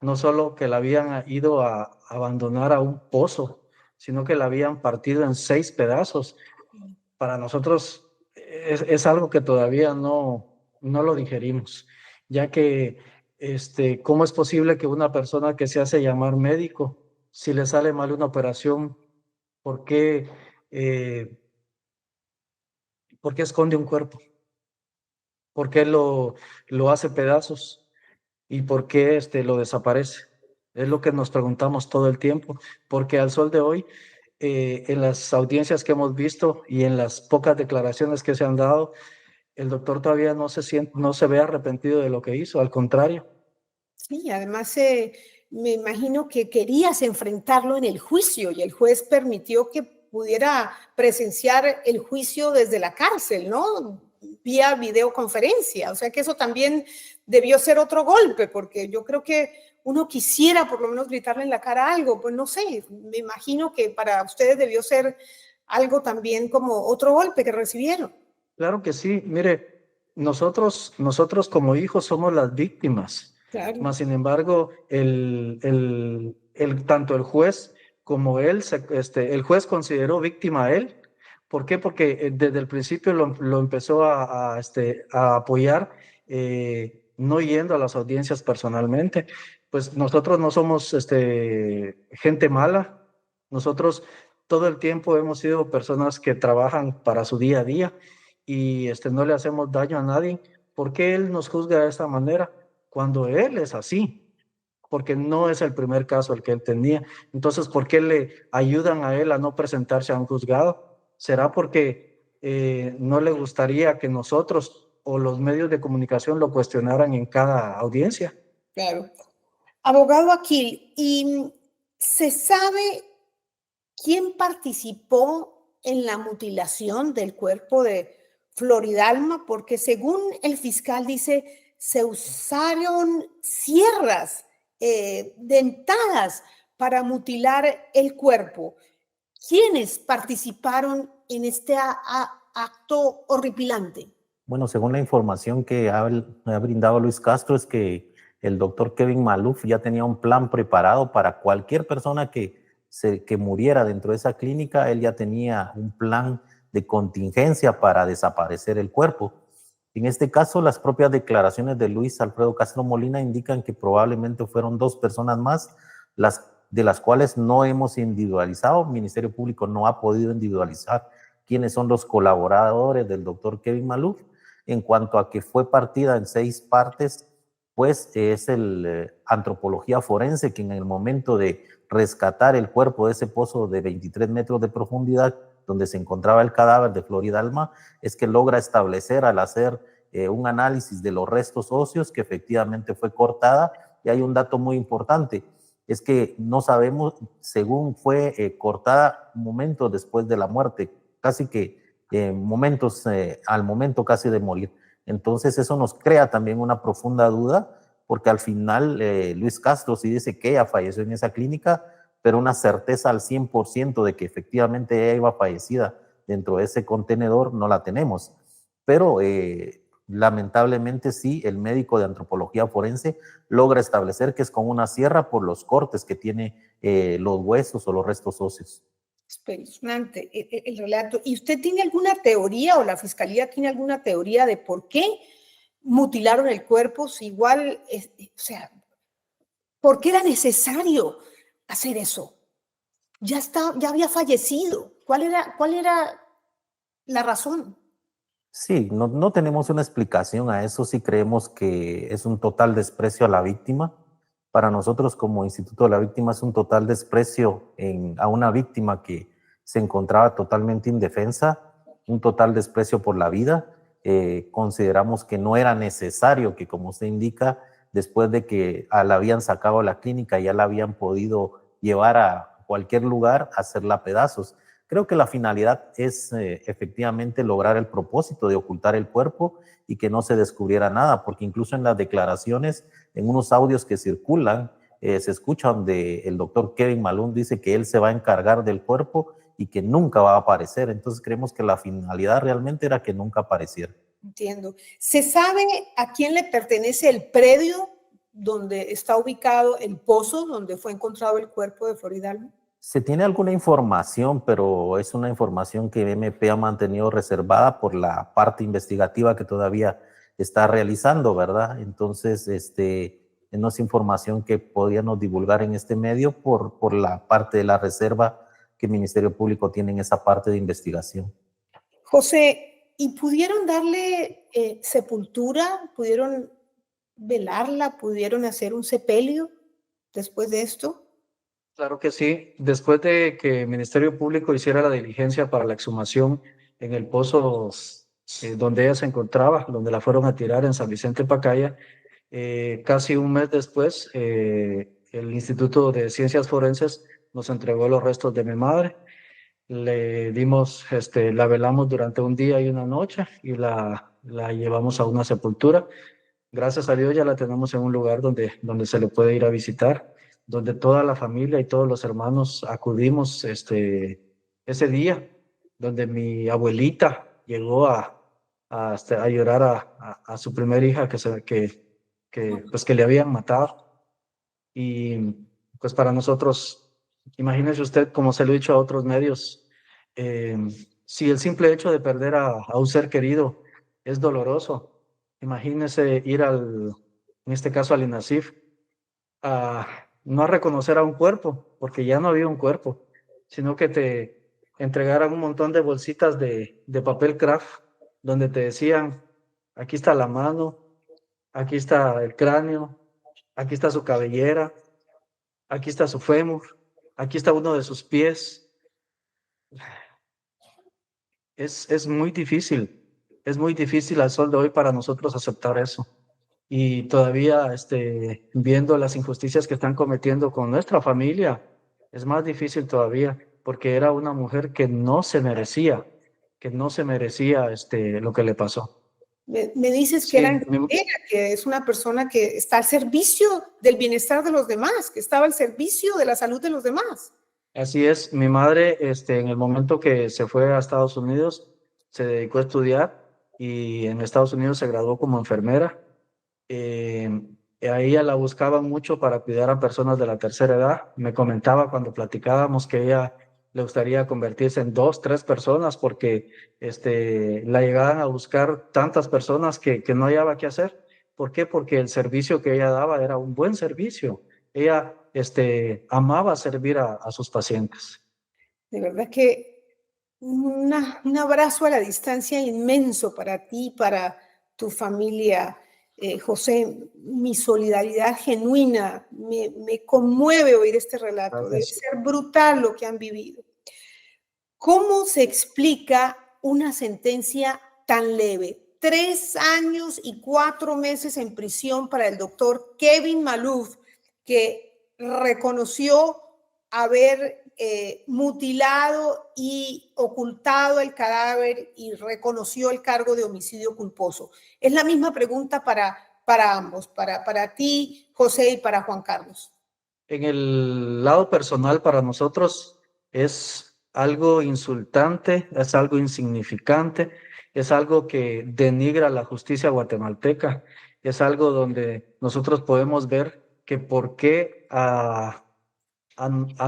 no solo que la habían ido a abandonar a un pozo, sino que la habían partido en 6 pedazos, para nosotros es algo que todavía no lo digerimos, ya que ¿cómo es posible que una persona que se hace llamar médico, si le sale mal una operación, ¿por qué, por qué esconde un cuerpo? ¿Por qué lo hace pedazos? ¿Y por qué lo desaparece? Es lo que nos preguntamos todo el tiempo, porque al sol de hoy, en las audiencias que hemos visto y en las pocas declaraciones que se han dado, el doctor todavía no se ve arrepentido de lo que hizo, al contrario. Sí, además me imagino que querías enfrentarlo en el juicio y el juez permitió que pudiera presenciar el juicio desde la cárcel, ¿no? Vía videoconferencia. O sea que eso también debió ser otro golpe, porque yo creo que uno quisiera por lo menos gritarle en la cara algo. Pues no sé, me imagino que para ustedes debió ser algo también como otro golpe que recibieron. Claro que sí. Mire, nosotros como hijos somos las víctimas. Claro. Mas, sin embargo, tanto el juez como él, el juez consideró víctima a él. ¿Por qué? Porque desde el principio lo empezó a apoyar, no yendo a las audiencias personalmente. Pues nosotros no somos gente mala. Nosotros todo el tiempo hemos sido personas que trabajan para su día a día y no le hacemos daño a nadie. ¿Por qué él nos juzga de esta manera cuando él es así? Porque no es el primer caso el que él tenía. Entonces, ¿por qué le ayudan a él a no presentarse a un juzgado? ¿Será porque no le gustaría que nosotros o los medios de comunicación lo cuestionaran en cada audiencia? Claro. Abogado Aquil, ¿y se sabe quién participó en la mutilación del cuerpo de Floridalma, porque según el fiscal dice, se usaron sierras dentadas para mutilar el cuerpo. ¿Quiénes participaron en este acto horripilante? Bueno, según la información que ha brindado Luis Castro, es que el doctor Kevin Maluf ya tenía un plan preparado para cualquier persona que muriera dentro de esa clínica. Él ya tenía un plan de contingencia para desaparecer el cuerpo. En este caso, las propias declaraciones de Luis Alfredo Castro Molina indican que probablemente fueron 2 personas más, de las cuales no hemos individualizado. El Ministerio Público no ha podido individualizar quiénes son los colaboradores del doctor Kevin Maluf. En cuanto a que fue partida en 6 partes, pues es el antropología forense que en el momento de rescatar el cuerpo de ese pozo de 23 metros de profundidad donde se encontraba el cadáver de Floridalma, es que logra establecer al hacer un análisis de los restos óseos que efectivamente fue cortada. Y hay un dato muy importante, es que no sabemos, según fue cortada momentos después de la muerte, casi que momentos al momento casi de morir. Entonces eso nos crea también una profunda duda, porque al final Luis Castro sí dice que ella falleció en esa clínica, pero una certeza al 100% de que efectivamente ella iba fallecida dentro de ese contenedor no la tenemos. Pero lamentablemente sí, el médico de antropología forense logra establecer que es con una sierra por los cortes que tiene los huesos o los restos óseos. Espeluznante el relato. ¿Y usted tiene alguna teoría o la fiscalía tiene alguna teoría de por qué mutilaron el cuerpo? Si igual, o sea, ¿por qué era necesario hacer eso? Ya había fallecido. ¿Cuál era la razón? Sí, no tenemos una explicación a eso. Sí creemos que es un total desprecio a la víctima. Para nosotros como Instituto de la Víctima es un total desprecio a una víctima que se encontraba totalmente indefensa, un total desprecio por la vida. Consideramos que no era necesario que, como usted indica, después de que la habían sacado a la clínica, ya la habían podido llevar a cualquier lugar a hacerla a pedazos. Creo que la finalidad es efectivamente lograr el propósito de ocultar el cuerpo y que no se descubriera nada, porque incluso en las declaraciones, en unos audios que circulan, se escucha donde el doctor Kevin Maluf dice que él se va a encargar del cuerpo y que nunca va a aparecer. Entonces creemos que la finalidad realmente era que nunca apareciera. Entiendo. ¿Se sabe a quién le pertenece el predio donde está ubicado el pozo donde fue encontrado el cuerpo de Floridalma? Se tiene alguna información, pero es una información que MP ha mantenido reservada por la parte investigativa que todavía está realizando, ¿verdad? Entonces, no es información que podríamos divulgar en este medio por la parte de la reserva que el Ministerio Público tiene en esa parte de investigación. José, ¿y pudieron darle sepultura? ¿Pudieron velarla? ¿Pudieron hacer un sepelio después de esto? Claro que sí. Después de que el Ministerio Público hiciera la diligencia para la exhumación en el pozo donde ella se encontraba, donde la fueron a tirar en San Vicente Pacaya, casi un mes después, el Instituto de Ciencias Forenses nos entregó los restos de mi madre. Le dimos, la velamos durante un día y una noche y la llevamos a una sepultura. Gracias a Dios ya la tenemos en un lugar donde se le puede ir a visitar, donde toda la familia y todos los hermanos acudimos ese día, donde mi abuelita llegó a llorar a su primera hija que le habían matado. Y pues para nosotros, imagínese usted, como se lo he dicho a otros medios, si el simple hecho de perder a un ser querido es doloroso, imagínese ir en este caso al INASIF, no a reconocer a un cuerpo, porque ya no había un cuerpo, sino que te entregaran un montón de bolsitas de papel craft, donde te decían, aquí está la mano, aquí está el cráneo, aquí está su cabellera, aquí está su fémur, aquí está uno de sus pies. Es muy difícil al sol de hoy para nosotros aceptar eso. Y todavía viendo las injusticias que están cometiendo con nuestra familia, es más difícil todavía, porque era una mujer que no se merecía que no se merecía lo que le pasó. Me dices que Sí, era enfermera, que es una persona que está al servicio del bienestar de los demás, que estaba al servicio de la salud de los demás. así es. Mi madre, en el momento que se fue a Estados Unidos, se dedicó a estudiar y en Estados Unidos se graduó como enfermera. Eh, a ella la buscaban mucho para cuidar a personas de la tercera edad. Me comentaba cuando platicábamos que ella le gustaría convertirse en 2, 3 personas porque la llegaban a buscar tantas personas que no hallaba qué hacer. ¿Por qué? Porque el servicio que ella daba era un buen servicio. Ella amaba servir a sus pacientes. De verdad que un abrazo a la distancia inmenso para ti, para tu familia, José. Mi solidaridad genuina, me conmueve oír este relato. Debe Gracias. ser brutal lo que han vivido. ¿Cómo se explica una sentencia tan leve? 3 años y 4 meses en prisión para el doctor Kevin Maloof, que reconoció haber mutilado y ocultado el cadáver y reconoció el cargo de homicidio culposo. Es la misma pregunta para ambos, para ti, José, y para Juan Carlos. En el lado personal, para nosotros es algo insultante, es algo insignificante, es algo que denigra la justicia guatemalteca, es algo donde nosotros podemos ver que por qué a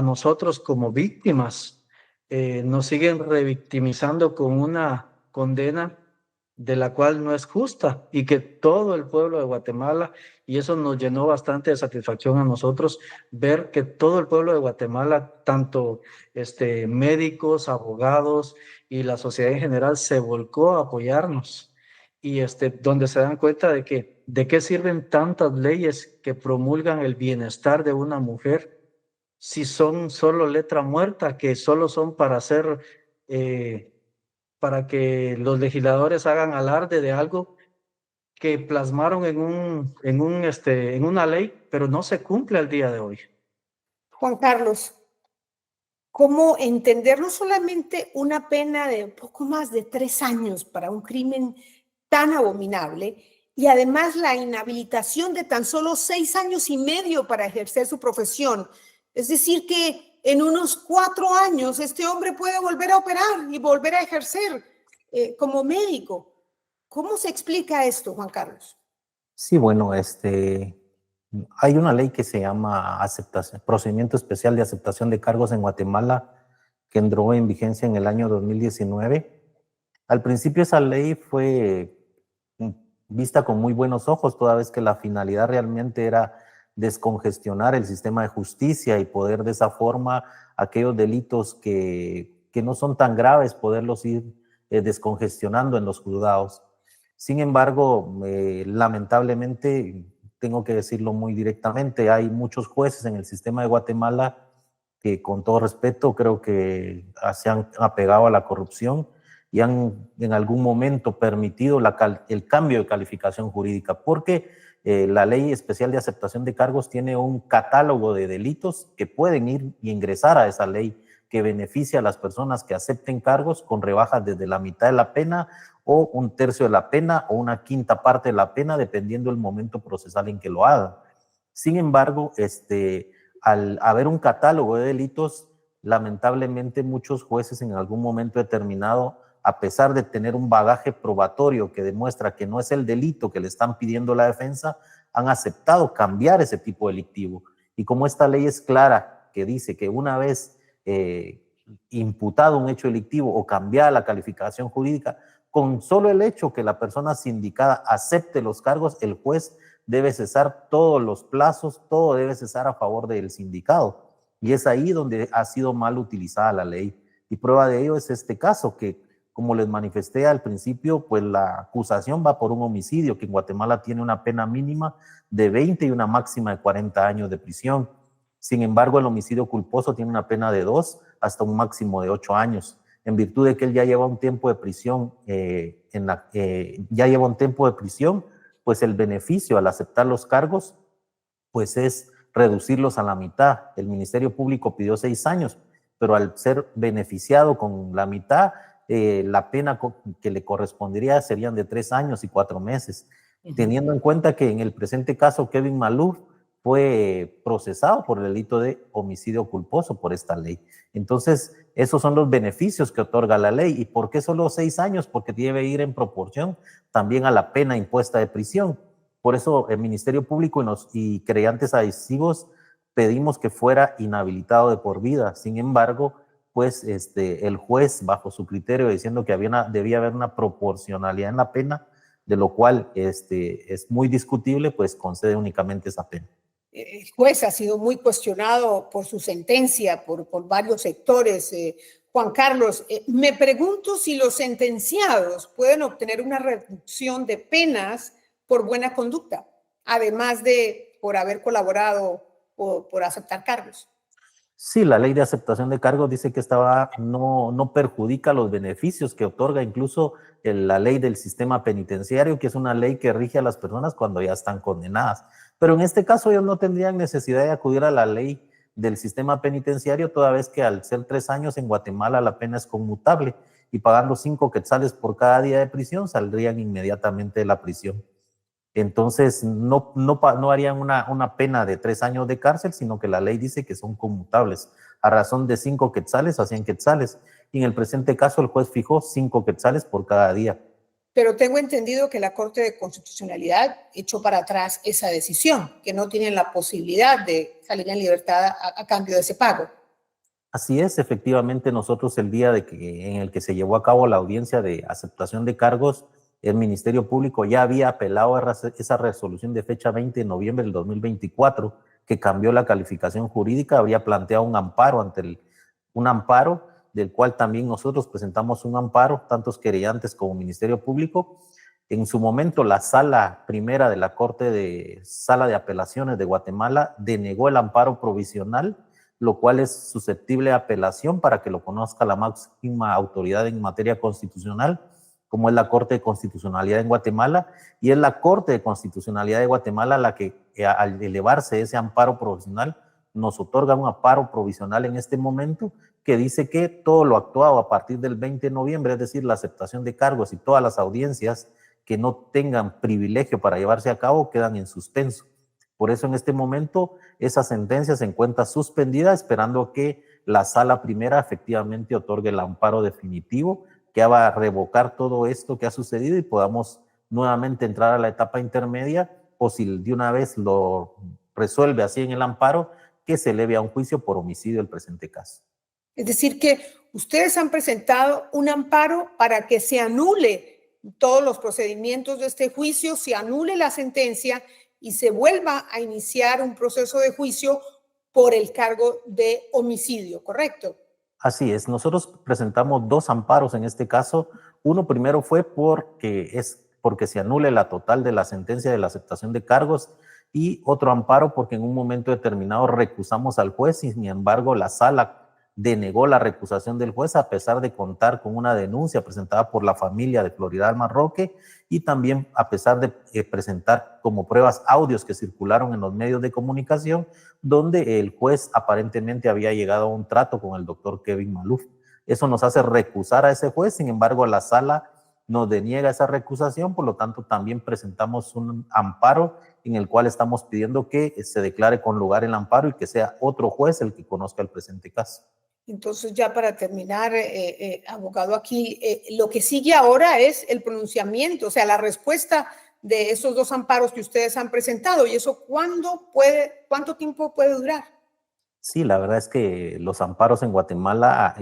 nosotros como víctimas nos siguen revictimizando con una condena de la cual no es justa y que todo el pueblo de Guatemala, y eso nos llenó bastante de satisfacción a nosotros, ver que todo el pueblo de Guatemala, tanto médicos, abogados y la sociedad en general se volcó a apoyarnos y donde se dan cuenta de que de qué sirven tantas leyes que promulgan el bienestar de una mujer si son solo letra muerta, que solo son para hacer para que los legisladores hagan alarde de algo que plasmaron en una ley, pero no se cumple al día de hoy. Juan Carlos, ¿cómo entender no solamente una pena de poco más de 3 años para un crimen tan abominable y además la inhabilitación de tan solo 6 años y medio para ejercer su profesión? Es decir, que en unos 4 años este hombre puede volver a operar y volver a ejercer como médico. ¿Cómo se explica esto, Juan Carlos? Sí, bueno, hay una ley que se llama Procedimiento Especial de Aceptación de Cargos en Guatemala, que entró en vigencia en el año 2019. Al principio esa ley fue vista con muy buenos ojos, toda vez que la finalidad realmente era descongestionar el sistema de justicia y poder de esa forma aquellos delitos que no son tan graves, poderlos ir descongestionando en los juzgados. Sin embargo, lamentablemente, tengo que decirlo muy directamente, hay muchos jueces en el sistema de Guatemala que, con todo respeto, creo que se han apegado a la corrupción y han en algún momento permitido el cambio de calificación jurídica, porque la Ley Especial de Aceptación de Cargos tiene un catálogo de delitos que pueden ir y ingresar a esa ley, que beneficia a las personas que acepten cargos con rebajas desde la mitad de la pena o 1/3 de la pena o 1/5 parte de la pena, dependiendo del momento procesal en que lo hagan. Sin embargo, al haber un catálogo de delitos, lamentablemente muchos jueces en algún momento determinado, a pesar de tener un bagaje probatorio que demuestra que no es el delito que le están pidiendo la defensa, han aceptado cambiar ese tipo delictivo. Y como esta ley es clara, que dice que una vez imputado un hecho delictivo o cambiada la calificación jurídica, con solo el hecho que la persona sindicada acepte los cargos, el juez debe cesar todos los plazos, todo debe cesar a favor del sindicado. Y es ahí donde ha sido mal utilizada la ley. Y prueba de ello es este caso, que como les manifesté al principio, pues la acusación va por un homicidio que en Guatemala tiene una pena mínima de 20 y una máxima de 40 años de prisión. Sin embargo, el homicidio culposo tiene una pena de 2 hasta un máximo de 8 años. En virtud de que él ya lleva un tiempo de prisión, pues el beneficio al aceptar los cargos, pues es reducirlos a la mitad. El Ministerio Público pidió 6 años, pero al ser beneficiado con la mitad, la pena que le correspondería serían de 3 años y 4 meses, teniendo en cuenta que en el presente caso Kevin Maluf fue procesado por el delito de homicidio culposo por esta ley. Entonces, esos son los beneficios que otorga la ley. ¿Y por qué solo 6 años? Porque debe ir en proporción también a la pena impuesta de prisión. Por eso el Ministerio Público y querellantes adhesivos pedimos que fuera inhabilitado de por vida. Sin embargo, pues el juez, bajo su criterio, diciendo que debía haber una proporcionalidad en la pena, de lo cual es muy discutible, pues concede únicamente esa pena. El juez ha sido muy cuestionado por su sentencia, por varios sectores. Juan Carlos, me pregunto si los sentenciados pueden obtener una reducción de penas por buena conducta, además de por haber colaborado o por aceptar cargos. Sí, la ley de aceptación de cargos dice que no perjudica los beneficios que otorga incluso la ley del sistema penitenciario, que es una ley que rige a las personas cuando ya están condenadas. Pero en este caso ellos no tendrían necesidad de acudir a la ley del sistema penitenciario, toda vez que al ser 3 años en Guatemala la pena es conmutable y pagando 5 quetzales por cada día de prisión saldrían inmediatamente de la prisión. Entonces, no harían una pena de 3 años de cárcel, sino que la ley dice que son conmutables a razón de 5 quetzales a 100 quetzales. Y en el presente caso, el juez fijó 5 quetzales por cada día. Pero tengo entendido que la Corte de Constitucionalidad echó para atrás esa decisión, que no tienen la posibilidad de salir en libertad a cambio de ese pago. Así es, efectivamente, nosotros el día en el que se llevó a cabo la audiencia de aceptación de cargos, el Ministerio Público ya había apelado a esa resolución de fecha 20 de noviembre del 2024, que cambió la calificación jurídica, habría planteado un amparo un amparo del cual también nosotros presentamos un amparo, tantos querellantes como Ministerio Público. En su momento, la sala primera de la Sala de Apelaciones de Guatemala denegó el amparo provisional, lo cual es susceptible de apelación para que lo conozca la máxima autoridad en materia constitucional, como es la Corte de Constitucionalidad en Guatemala, y es la Corte de Constitucionalidad de Guatemala la que, al elevarse ese amparo provisional, nos otorga un amparo provisional en este momento que dice que todo lo actuado a partir del 20 de noviembre, es decir, la aceptación de cargos y todas las audiencias que no tengan privilegio para llevarse a cabo, quedan en suspenso. Por eso en este momento esa sentencia se encuentra suspendida, esperando que la sala primera efectivamente otorgue el amparo definitivo, que va a revocar todo esto que ha sucedido y podamos nuevamente entrar a la etapa intermedia, o si de una vez lo resuelve así en el amparo, que se eleve a un juicio por homicidio el presente caso. Es decir, que ustedes han presentado un amparo para que se anule todos los procedimientos de este juicio, se anule la sentencia y se vuelva a iniciar un proceso de juicio por el cargo de homicidio, ¿correcto? Así es, nosotros presentamos 2 amparos en este caso. Uno primero fue porque se anule la total de la sentencia de la aceptación de cargos, y otro amparo porque en un momento determinado recusamos al juez y sin embargo la sala denegó la recusación del juez a pesar de contar con una denuncia presentada por la familia de Floridalma Roque y también a pesar de presentar como pruebas audios que circularon en los medios de comunicación donde el juez aparentemente había llegado a un trato con el doctor Kevin Maluf. Eso nos hace recusar a ese juez, sin embargo la sala nos deniega esa recusación, por lo tanto también presentamos un amparo en el cual estamos pidiendo que se declare con lugar el amparo y que sea otro juez el que conozca el presente caso. Entonces, ya para terminar, abogado, aquí lo que sigue ahora es el pronunciamiento, o sea, la respuesta de esos 2 amparos que ustedes han presentado. ¿Y eso cuánto tiempo puede durar? Sí, la verdad es que los amparos en Guatemala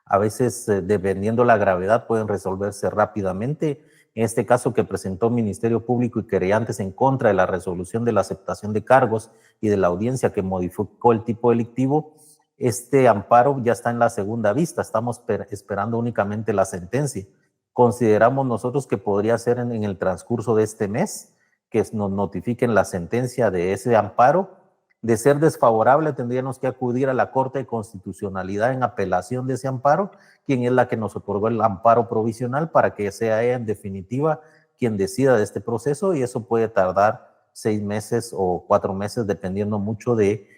a veces, dependiendo la gravedad, pueden resolverse rápidamente. En este caso que presentó Ministerio Público y querellantes en contra de la resolución de la aceptación de cargos y de la audiencia que modificó el tipo delictivo, este amparo ya está en la segunda vista, estamos esperando únicamente la sentencia. Consideramos nosotros que podría ser en el transcurso de este mes que nos notifiquen la sentencia de ese amparo. De ser desfavorable, tendríamos que acudir a la Corte de Constitucionalidad en apelación de ese amparo, quien es la que nos otorgó el amparo provisional, para que sea ella en definitiva quien decida de este proceso, y eso puede tardar 6 meses o 4 meses, dependiendo mucho de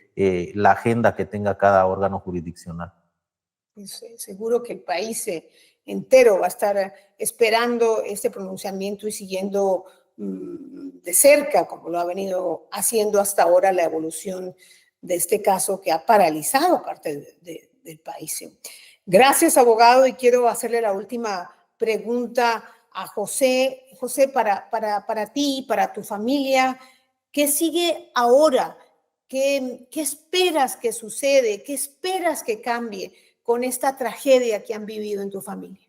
la agenda que tenga cada órgano jurisdiccional. Pues, seguro que el país entero va a estar esperando este pronunciamiento y siguiendo de cerca, como lo ha venido haciendo hasta ahora, la evolución de este caso que ha paralizado parte del país. Gracias, abogado, y quiero hacerle la última pregunta a José. José, para ti, para tu familia, ¿qué sigue ahora? ¿Qué esperas que sucede? ¿Qué esperas que cambie con esta tragedia que han vivido en tu familia?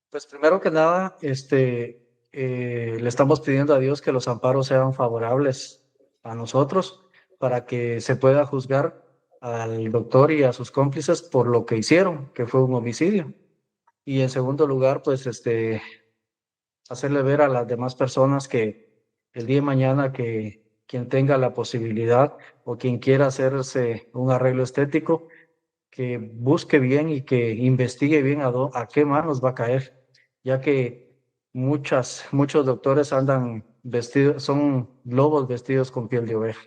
Pues primero que nada, le estamos pidiendo a Dios que los amparos sean favorables a nosotros para que se pueda juzgar al doctor y a sus cómplices por lo que hicieron, que fue un homicidio. Y en segundo lugar, pues hacerle ver a las demás personas que el día de mañana que quien tenga la posibilidad o quien quiera hacerse un arreglo estético, que busque bien y que investigue bien a qué manos va a caer, ya que muchos doctores andan vestidos, son lobos vestidos con piel de oveja.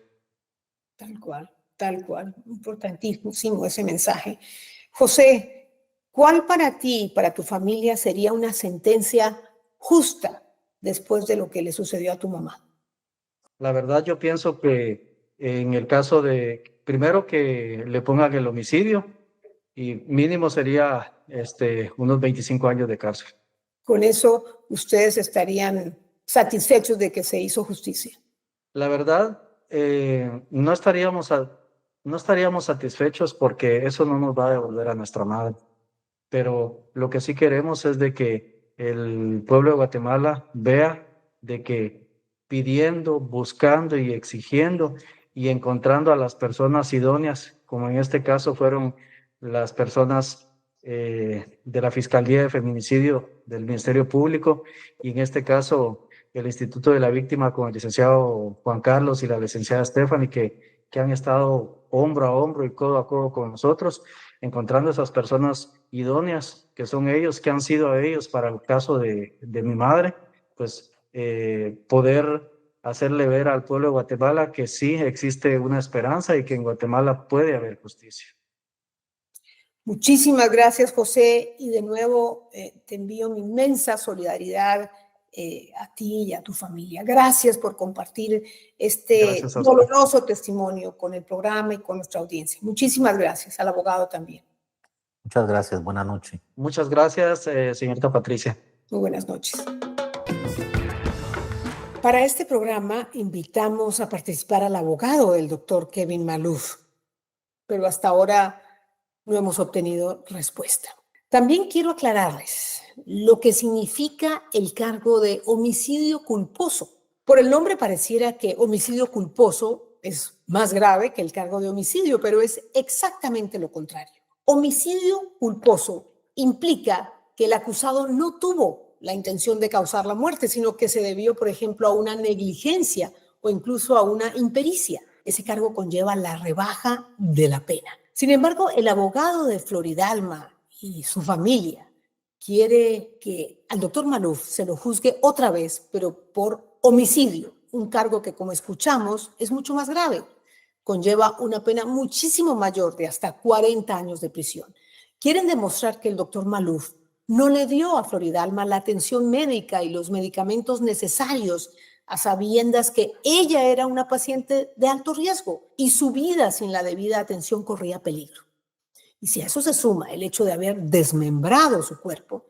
Tal cual, importantísimo ese mensaje. José, ¿cuál para ti y para tu familia sería una sentencia justa después de lo que le sucedió a tu mamá? La verdad, yo pienso que en el caso de, primero que le pongan el homicidio y mínimo sería unos 25 años de cárcel. Con eso, ustedes estarían satisfechos de que se hizo justicia. La verdad, no estaríamos satisfechos porque eso no nos va a devolver a nuestra madre. Pero lo que sí queremos es de que el pueblo de Guatemala vea de que pidiendo, buscando y exigiendo y encontrando a las personas idóneas, como en este caso fueron las personas de la Fiscalía de Feminicidio del Ministerio Público, y en este caso el Instituto de la Víctima con el licenciado Juan Carlos y la licenciada Stephanie, que han estado hombro a hombro y codo a codo con nosotros, encontrando esas personas idóneas, que son ellos, que han sido a ellos para el caso de mi madre, pues poder hacerle ver al pueblo de Guatemala que sí existe una esperanza y que en Guatemala puede haber justicia. Muchísimas gracias, José, y de nuevo te envío mi inmensa solidaridad a ti y a tu familia. Gracias por compartir este doloroso testimonio con el programa y con nuestra audiencia. Muchísimas gracias, al abogado también. Muchas gracias, buenas noches. Muchas gracias, señorita Patricia. Muy buenas noches. Para este programa invitamos a participar al abogado del doctor Kevin Maluf, pero hasta ahora no hemos obtenido respuesta. También quiero aclararles lo que significa el cargo de homicidio culposo. Por el nombre pareciera que homicidio culposo es más grave que el cargo de homicidio, pero es exactamente lo contrario. Homicidio culposo implica que el acusado no tuvo la intención de causar la muerte, sino que se debió, por ejemplo, a una negligencia o incluso a una impericia. Ese cargo conlleva la rebaja de la pena. Sin embargo, el abogado de Floridalma y su familia quiere que al doctor Maluf se lo juzgue otra vez, pero por homicidio, un cargo que, como escuchamos, es mucho más grave. Conlleva una pena muchísimo mayor de hasta 40 años de prisión. Quieren demostrar que el doctor Maluf no le dio a Floridalma la atención médica y los medicamentos necesarios, a sabiendas que ella era una paciente de alto riesgo y su vida sin la debida atención corría peligro. Y si a eso se suma el hecho de haber desmembrado su cuerpo,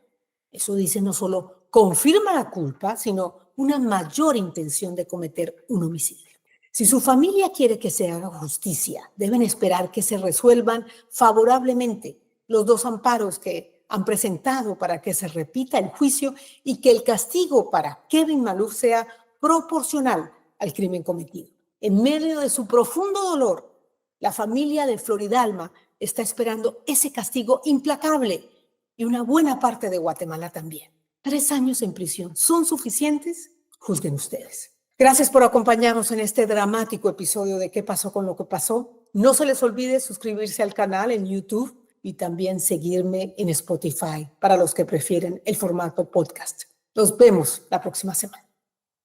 eso dice no solo confirma la culpa, sino una mayor intención de cometer un homicidio. Si su familia quiere que se haga justicia, deben esperar que se resuelvan favorablemente los dos amparos que han presentado para que se repita el juicio y que el castigo para Kevin Maluf sea proporcional al crimen cometido. En medio de su profundo dolor, la familia de Floridalma está esperando ese castigo implacable y una buena parte de Guatemala también. 3 años en prisión, ¿son suficientes? Juzguen ustedes. Gracias por acompañarnos en este dramático episodio de ¿Qué pasó con lo que pasó? No se les olvide suscribirse al canal en YouTube y también seguirme en Spotify para los que prefieren el formato podcast. Nos vemos la próxima semana.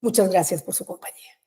Muchas gracias por su compañía.